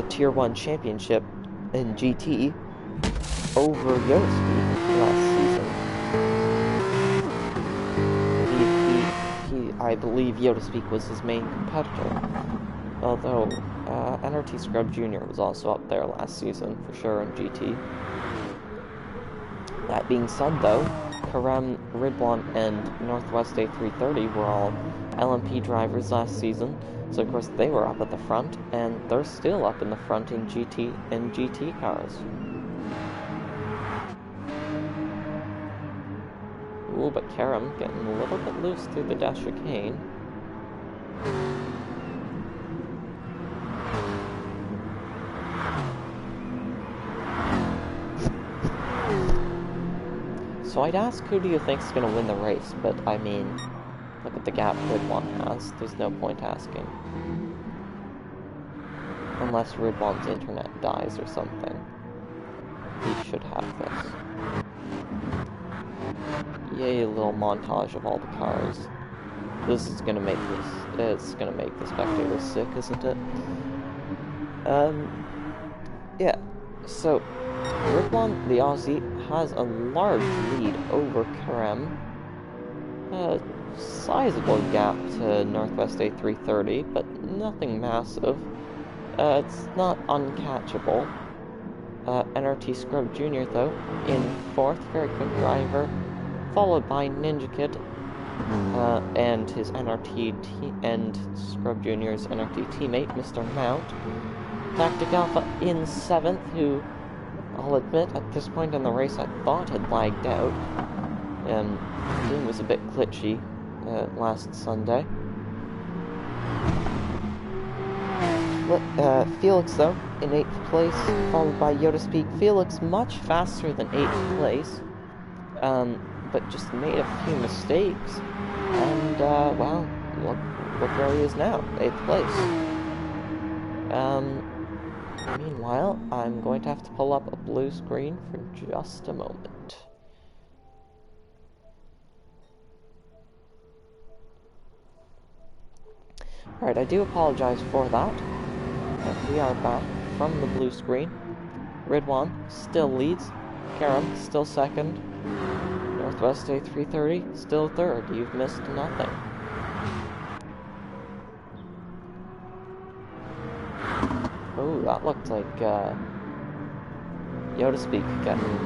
Tier 1 championship in GT over Yoda last season. I believe Yoda was his main competitor. Although, NRT Scrub Jr. was also up there last season, for sure, in GT. That being said, though, Karem, Ridwan, and Northwest A330 were all LMP drivers last season, so of course they were up at the front, and they're still up in the front in GT cars. Ooh, but Karem getting a little bit loose through the dash chicane. So I'd ask who do you think's gonna win the race, but I mean, look at the gap Ridwan has. There's no point asking. Unless Ridwan's internet dies or something. He should have this. Yay, a little montage of all the cars. This is gonna make it's gonna make the spectators sick, isn't it? Yeah. So, Ridwan, the Aussie, has a large lead over Karem. A sizable gap to Northwest A330, but nothing massive. It's not uncatchable. NRT Scrub Jr., though, in 4th, very quick driver, followed by Ninja Kid, and his and Scrub Jr.'s NRT teammate, Mr. Mount. Tactic Alpha in 7th, who, I'll admit, at this point in the race I thought had lagged out. It was a bit glitchy last Sunday. Felix, though, in 8th place, followed by Yoda. Felix much faster than 8th place, but just made a few mistakes, and, well, look where he is now, 8th place. Meanwhile, I'm going to have to pull up a blue screen for just a moment. Alright, I do apologize for that. We are back from the blue screen. Ridwan still leads. Karem still 2nd. Northwest A330 still 3rd. You've missed nothing. Oh, that looked like Yoda getting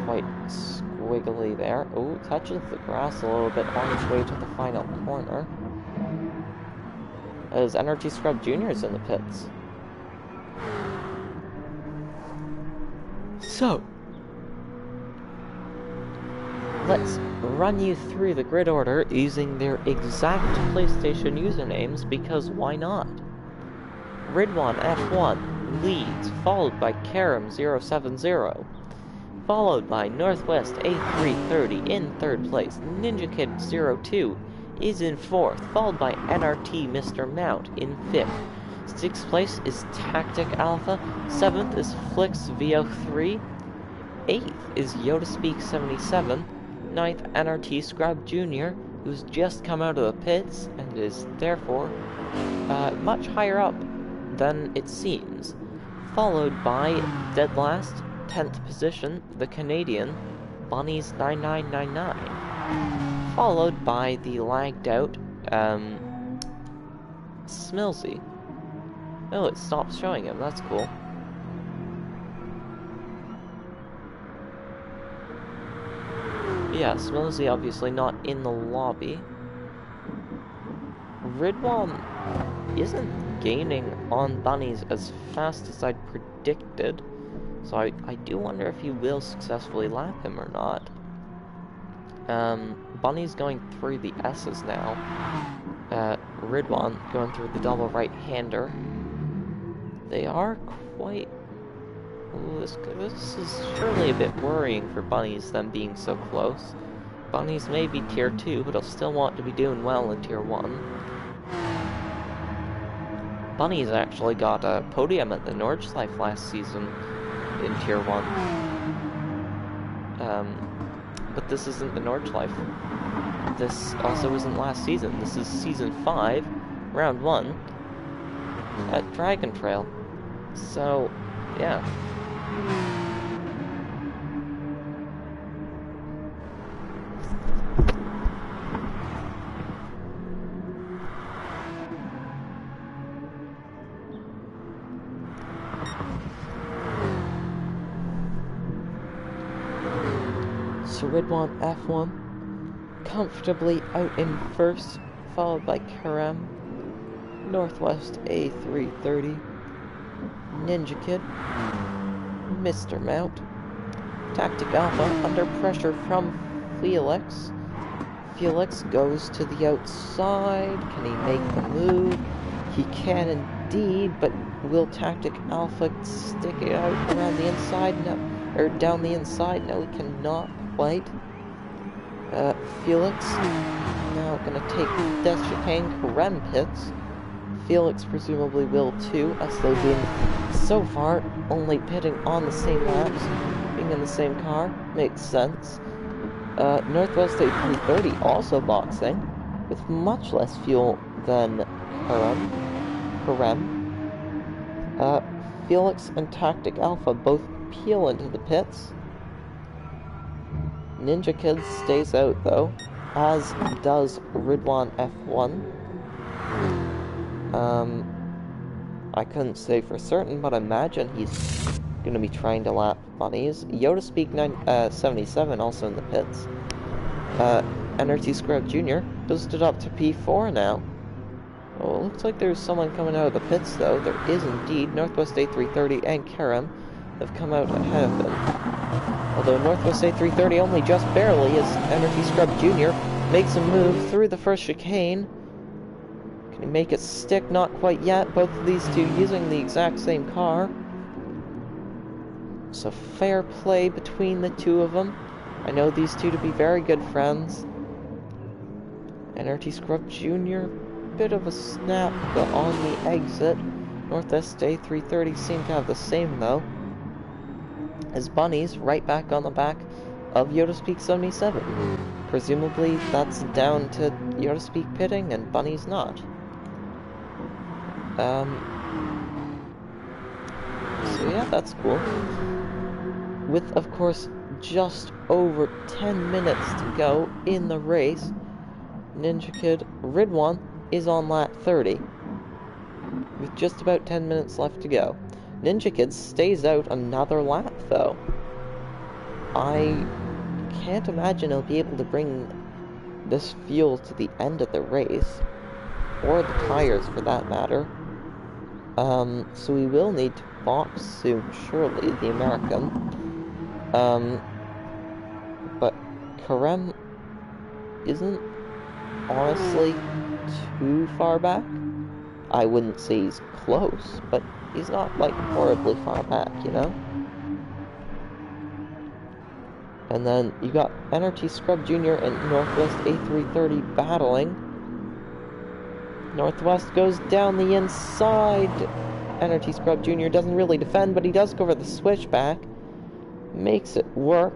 quite squiggly there. Oh, touches the grass a little bit on its way to the final corner. As NRT Scrub Jr. is in the pits. So, let's run you through the grid order using their exact PlayStation usernames, because why not? Ridwan F1 leads, followed by Karem070, followed by Northwest A330 in 3rd place. Ninja Kid 02 is in 4th, followed by NRT Mr. Mount in 5th. 6th place is Tactic Alpha, 7th is Flix VO3, 8th is Yoda 77, 9th NRT Scrub Jr., who's just come out of the pits and is therefore much higher up than it seems, followed by dead last, 10th position, the Canadian, Bunnies9999, followed by the lagged out, Smilsy. Oh, it stops showing him, that's cool. Yeah, Smilsy obviously not in the lobby. Ridwan isn't gaining on Bunnies as fast as I'd predicted, so I do wonder if he will successfully lap him or not. Bunny's going through the S's now. Ridwan going through the double right-hander. They are quite... Ooh, this is surely a bit worrying for Bunnies, them being so close. Bunnies may be Tier 2, but he'll still want to be doing well in Tier 1. Bunnies actually got a podium at the Nordschleife last season in Tier 1. but this isn't the Nordschleife. This also isn't last season. This is Season 5, Round 1, at Dragon Trail. So, yeah. So Ridwan F1 comfortably out in first, followed by Karam, Northwest A330, Ninja Kid, Mr. Mount, Tactic Alpha under pressure from Felix. Felix goes to the outside. Can he make the move? He can indeed, but will Tactic Alpha stick it out around the inside? No. Or down the inside? No, he cannot quite. Felix now gonna take Death Chicane. Karam pits. Felix presumably will too, as they've been so far only pitting on the same laps, being in the same car. Makes sense. Northwest A330 also boxing, with much less fuel than Karam. Felix and Tactic Alpha both peel into the pits. Ninja Kid stays out though, as does Ridwan F1. I couldn't say for certain, but I imagine he's gonna be trying to lap bunnies. Yoda Speak 77 also in the pits. NRT Scrub Jr. boosted up to P4 now. Oh, it looks like there's someone coming out of the pits though. There is indeed. Northwest A330 and Karam have come out ahead of them. Although Northwest A330 only just barely, as NRT Scrub Jr. makes a move through the first chicane. Can he make it stick? Not quite yet. Both of these two using the exact same car. So fair play between the two of them. I know these two to be very good friends. NRT Scrub Jr. Bit of a snap on the exit. Northwest A330 seem to have the same though. As bunnies right back on the back of Yoda Speak 77. Presumably that's down to Yoda Speak pitting and bunnies not. So yeah, that's cool. With, of course, just over 10 minutes to go in the race, Ninja Kid Ridwan is on lap 30, with just about 10 minutes left to go. Ninja Kid stays out another lap, though. I can't imagine he'll be able to bring this fuel to the end of the race, or the tires for that matter. So we will need to box soon, surely, the American. But Karam isn't honestly too far back. I wouldn't say he's close, but he's not, like, horribly far back, you know? And then you got NRT Scrub Jr. and Northwest A330 battling. Northwest goes down the inside. NRT Scrub Jr. doesn't really defend, but he does go for the switchback. Makes it work.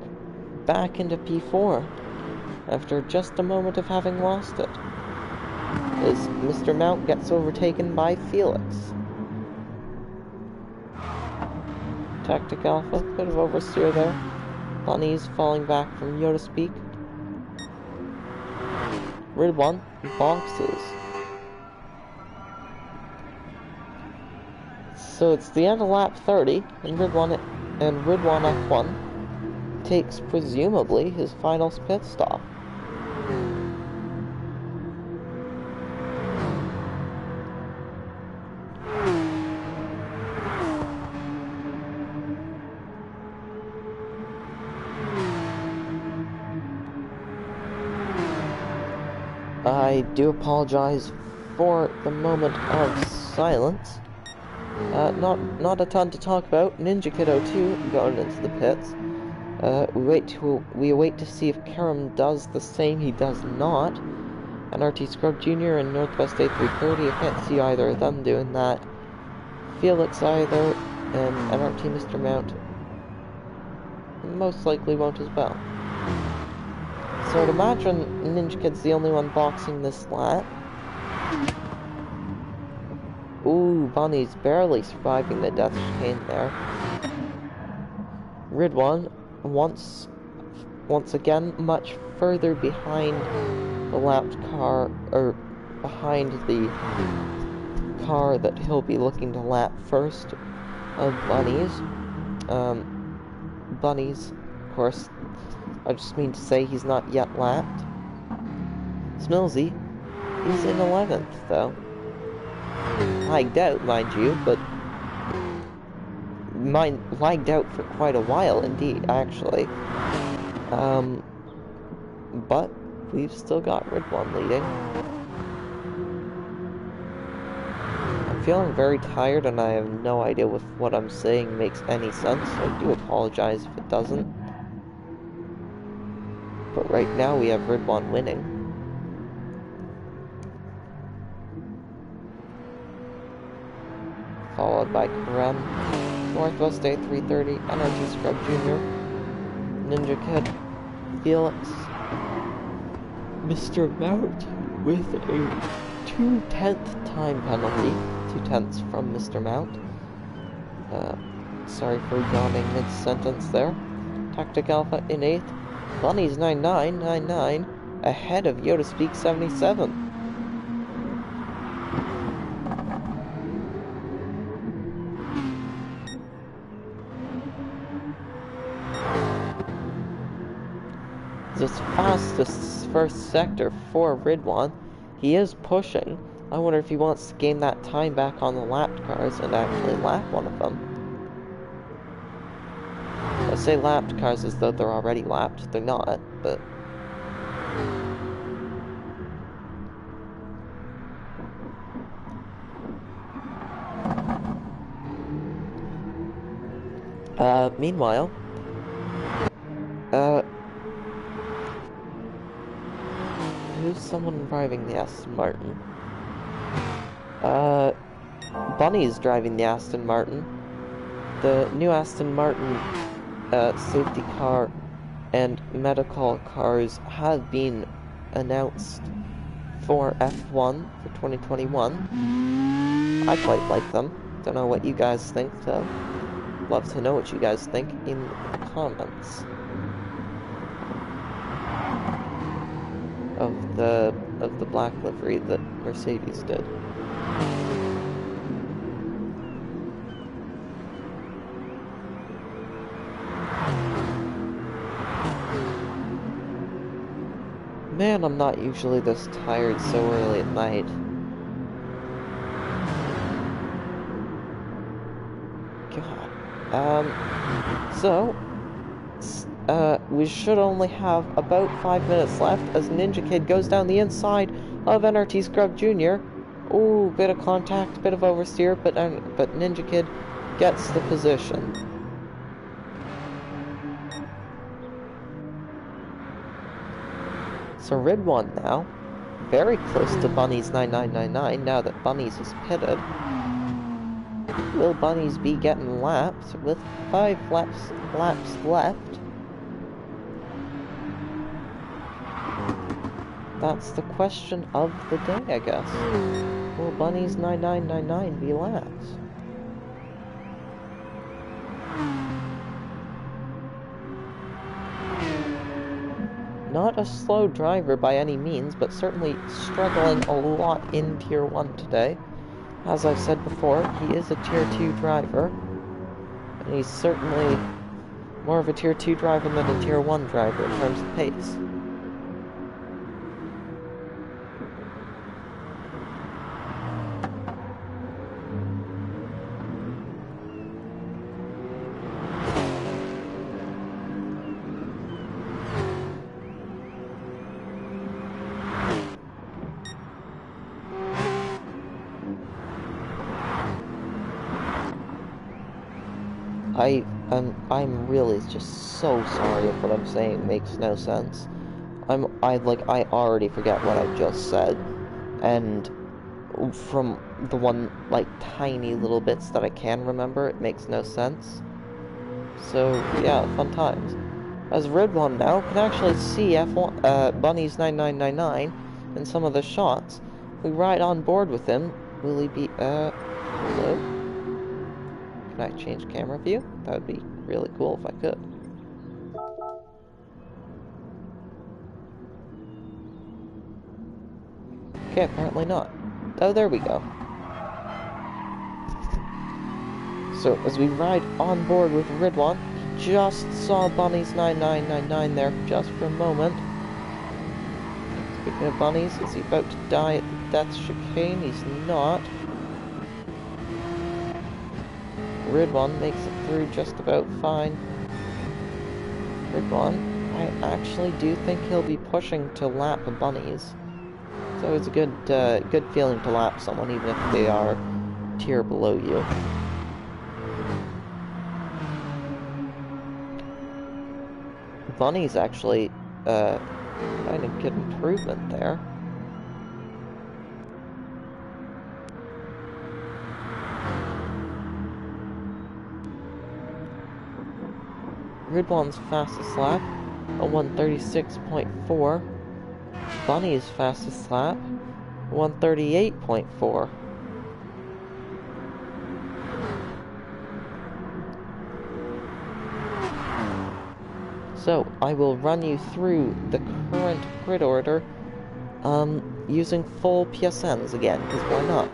Back into P4. After just a moment of having lost it. As Mr. Mount gets overtaken by Felix. Tactic Alpha, bit of oversteer there. Bunnies falling back from Yoda Speak. Ridwan boxes. So it's the end of lap 30, and Ridwan F1 takes presumably his final pit stop. I do apologize for the moment of silence. Not a ton to talk about. Ninja Kid 02 going into the pits. We await to see if Karam does the same. He does not. NRT Scrub Jr. and Northwest A330. I can't see either of them doing that. Felix either, and NRT Mr. Mount most likely won't as well. So I'd imagine Ninja Kid's the only one boxing this lap. Ooh, Bunny's barely surviving the death chicane there. Ridwan, once again, much further behind the lapped car, or behind the car that he'll be looking to lap first of Bunny's. Bunny's, of course, I just mean to say he's not yet lapped. Smilsy, he's in 11th, though. Lagged out, mind you, but lagged out for quite a while, indeed, actually. But we've still got Ridwan leading. I'm feeling very tired, and I have no idea if what I'm saying makes any sense. I do apologize if it doesn't. But right now we have Ridwan winning. Followed by Karem, Northwest A330, NRG Scrub Jr., Ninja Kid, Felix, Mr. Mount with a 2/10 time penalty. 2/10 from Mr. Mount. Sorry for yawning mid-sentence there. Tactic Alpha in 8th. Bunny's 9999 ahead of Yoda Speak 77. This fastest first sector for Ridwan. He is pushing. I wonder if he wants to gain that time back on the lapped cars and actually lap one of them. I say lapped cars as though they're already lapped. They're not, but... meanwhile... who's someone driving the Aston Martin? Bunny's driving the Aston Martin. The new Aston Martin safety car and medical cars have been announced for F1 for 2021. I quite like them. Don't know what you guys think, though. Love to know what you guys think in the comments of the black livery that Mercedes did. Man, I'm not usually this tired so early at night. God. We should only have about 5 minutes left as Ninja Kid goes down the inside of NRT Scrub Jr. Ooh, bit of contact, bit of oversteer, but Ninja Kid gets the position. So Ridwan now, very close to Bunny's 9999 now that Bunny's is pitted. Will Bunny's be getting lapped with 5 laps left? That's the question of the day, I guess. Will Bunny's 9999 be lapped? Not a slow driver by any means, but certainly struggling a lot in Tier 1 today. As I've said before, he is a Tier 2 driver, and he's certainly more of a Tier 2 driver than a Tier 1 driver in terms of pace. I'm really just so sorry if what I'm saying makes no sense. I already forget what I just said, and from the one, tiny little bits that I can remember, it makes no sense. So, yeah, fun times. as Red One now can actually see F1, Bunny's 9999 in some of the shots. We ride on board with him. Will he be, hello? Can I change camera view? That would be really cool if I could. Okay, apparently not. Oh, there we go. So, as we ride on board with Ridwan, he just saw Bunny's 9999 there just for a moment. Speaking of bunnies, is he about to die at the death chicane? He's not. Ridwan makes it through just about fine. Ridwan, I actually do think he'll be pushing to lap the bunnies. So it's a good feeling to lap someone, even if they are a tier below you. Bunny's actually, kind of good improvement there. Ridwan's fastest lap, a 136.4. Bunny's fastest lap, 138.4. So, I will run you through the current grid order, using full PSNs again, because why not?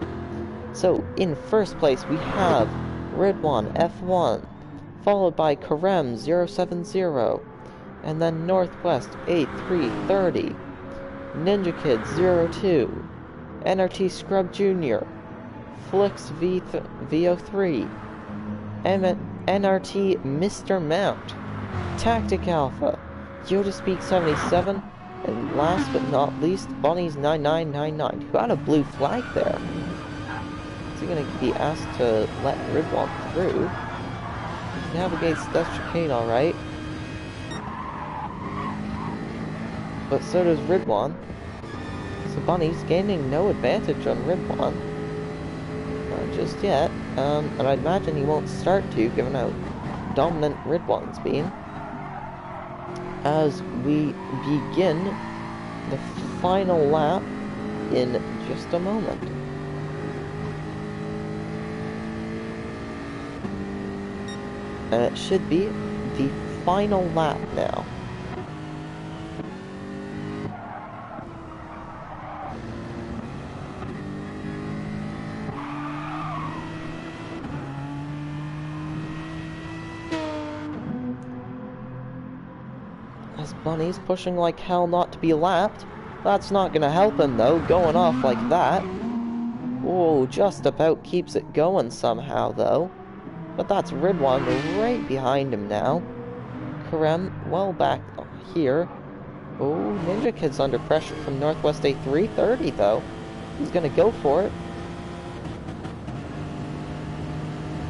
So, in first place we have Ridwan F1, followed by Karem 070, and then Northwest 8330, Ninja Kid 02, NRT Scrub Jr., Flix VO3, NRT Mr. Mount, Tactic Alpha, Yoda Speak 77, and last but not least, Bunny's 9999, who had a blue flag there. Is he going to be asked to let Ridwan through? He navigates Death Chicane alright. But so does Ridwan. So Bunny's gaining no advantage on Ridwan. Not just yet. And I'd imagine he won't start to, given how dominant Ridwan's been. As we begin the final lap in just a moment. And it should be the final lap now. As Bunny's pushing like hell not to be lapped. That's not gonna help him though, going off like that. Oh, just about keeps it going somehow though. But that's Ridwan right behind him now. Karem well back here. Oh, Ninja Kid's under pressure from Northwest A330 though. He's gonna go for it.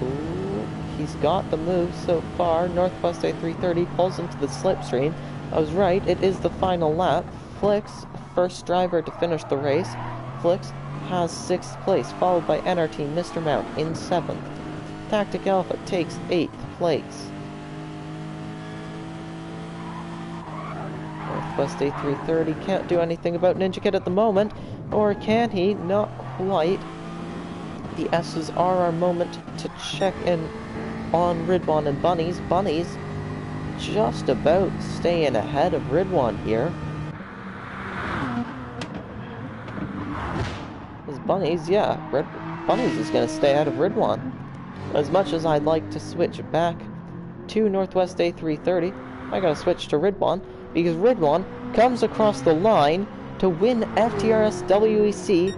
Ooh, he's got the move so far. Northwest A330 pulls into the slipstream. I was right, it is the final lap. Flix, first driver to finish the race. Flix has 6th place, followed by NRT Mr. Mount in 7th. Tactic Alpha takes 8th place. Northwest A330 can't do anything about Ninja Kid at the moment, or can he? Not quite. The S's are our moment to check in on Ridwan and Bunny's. Bunny's just about staying ahead of Ridwan here. As Bunny's, yeah, Bunny's is going to stay ahead of Ridwan. As much as I'd like to switch back to Northwest A330, I gotta switch to Ridwan, because Ridwan comes across the line to win FTRS WEC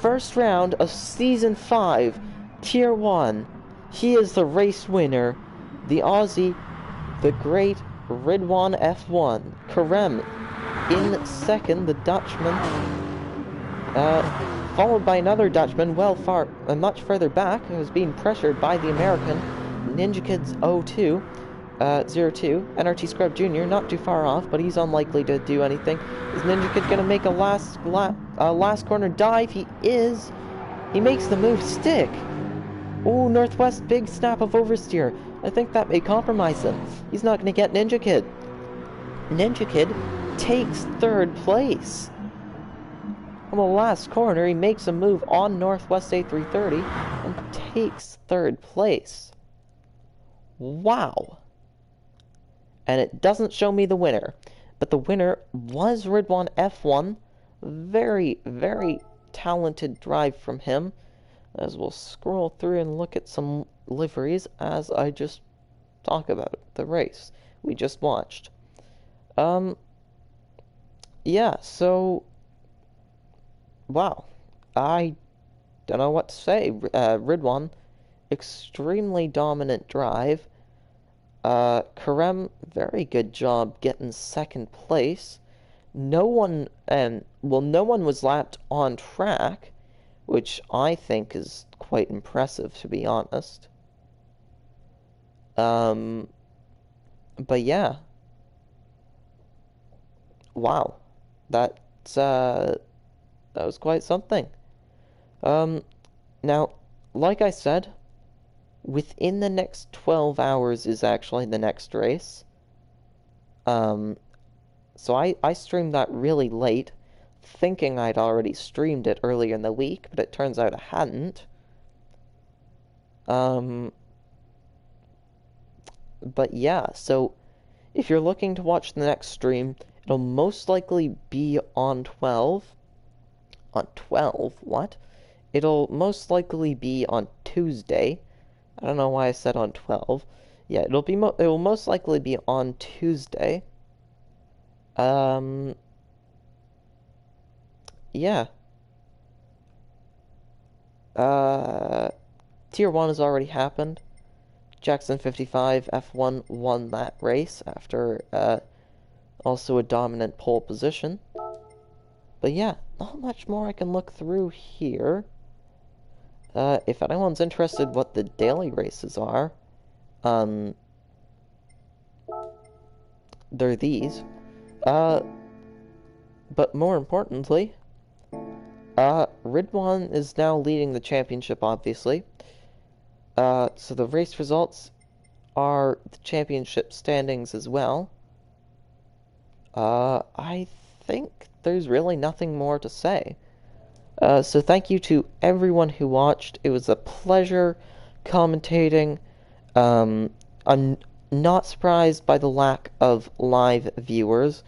first round of Season 5, Tier 1. He is the race winner, the Aussie, the great Ridwan F1. Karem in 2nd, the Dutchman, followed by another Dutchman, much further back, who was being pressured by the American, Ninja Kid's 02, NRT Scrub Jr., not too far off, but he's unlikely to do anything. Is Ninja Kid gonna make a last corner dive? He is. He makes the move stick. Oh, Northwest, big snap of oversteer. I think that may compromise him. He's not gonna get Ninja Kid. Ninja Kid takes third place. On the last corner, he makes a move on Northwest A330 and takes third place. Wow. And it doesn't show me the winner, but the winner was Ridwan F1. Very, very talented drive from him. As we'll scroll through and look at some liveries as I just talk about the race we just watched. Yeah, so wow, I don't know what to say. Ridwan, extremely dominant drive. Karem, very good job getting second place. No one was lapped on track, which I think is quite impressive, to be honest. But yeah. Wow. That was quite something. Now, like I said, within the next 12 hours is actually the next race. So I streamed that really late, thinking I'd already streamed it earlier in the week, but it turns out I hadn't. But yeah, so if you're looking to watch the next stream, it'll most likely be on 12. On 12? What? It'll most likely be on Tuesday. I don't know why I said on 12. Yeah, it will most likely be on Tuesday. Yeah. Tier 1 has already happened. Jackson 55 F1 won that race after also a dominant pole position. But yeah, not much more I can look through here. If anyone's interested what the daily races are, they're these. But more importantly, Ridwan is now leading the championship, obviously. So the race results are the championship standings as well. I think there's really nothing more to say. So thank you to everyone who watched. It was a pleasure commentating. I'm not surprised by the lack of live viewers.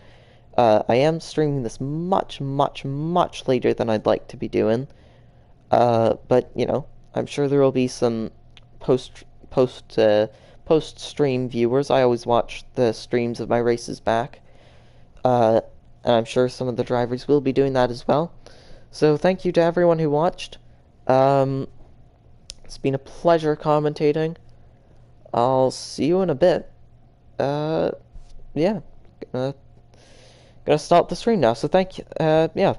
I am streaming this much, much, much later than I'd like to be doing. But, you know, I'm sure there will be some post-stream viewers. I always watch the streams of my races back. And I'm sure some of the drivers will be doing that as well. So thank you to everyone who watched. It's been a pleasure commentating. I'll see you in a bit. Yeah. Gonna stop the stream now, so thank you. Yeah.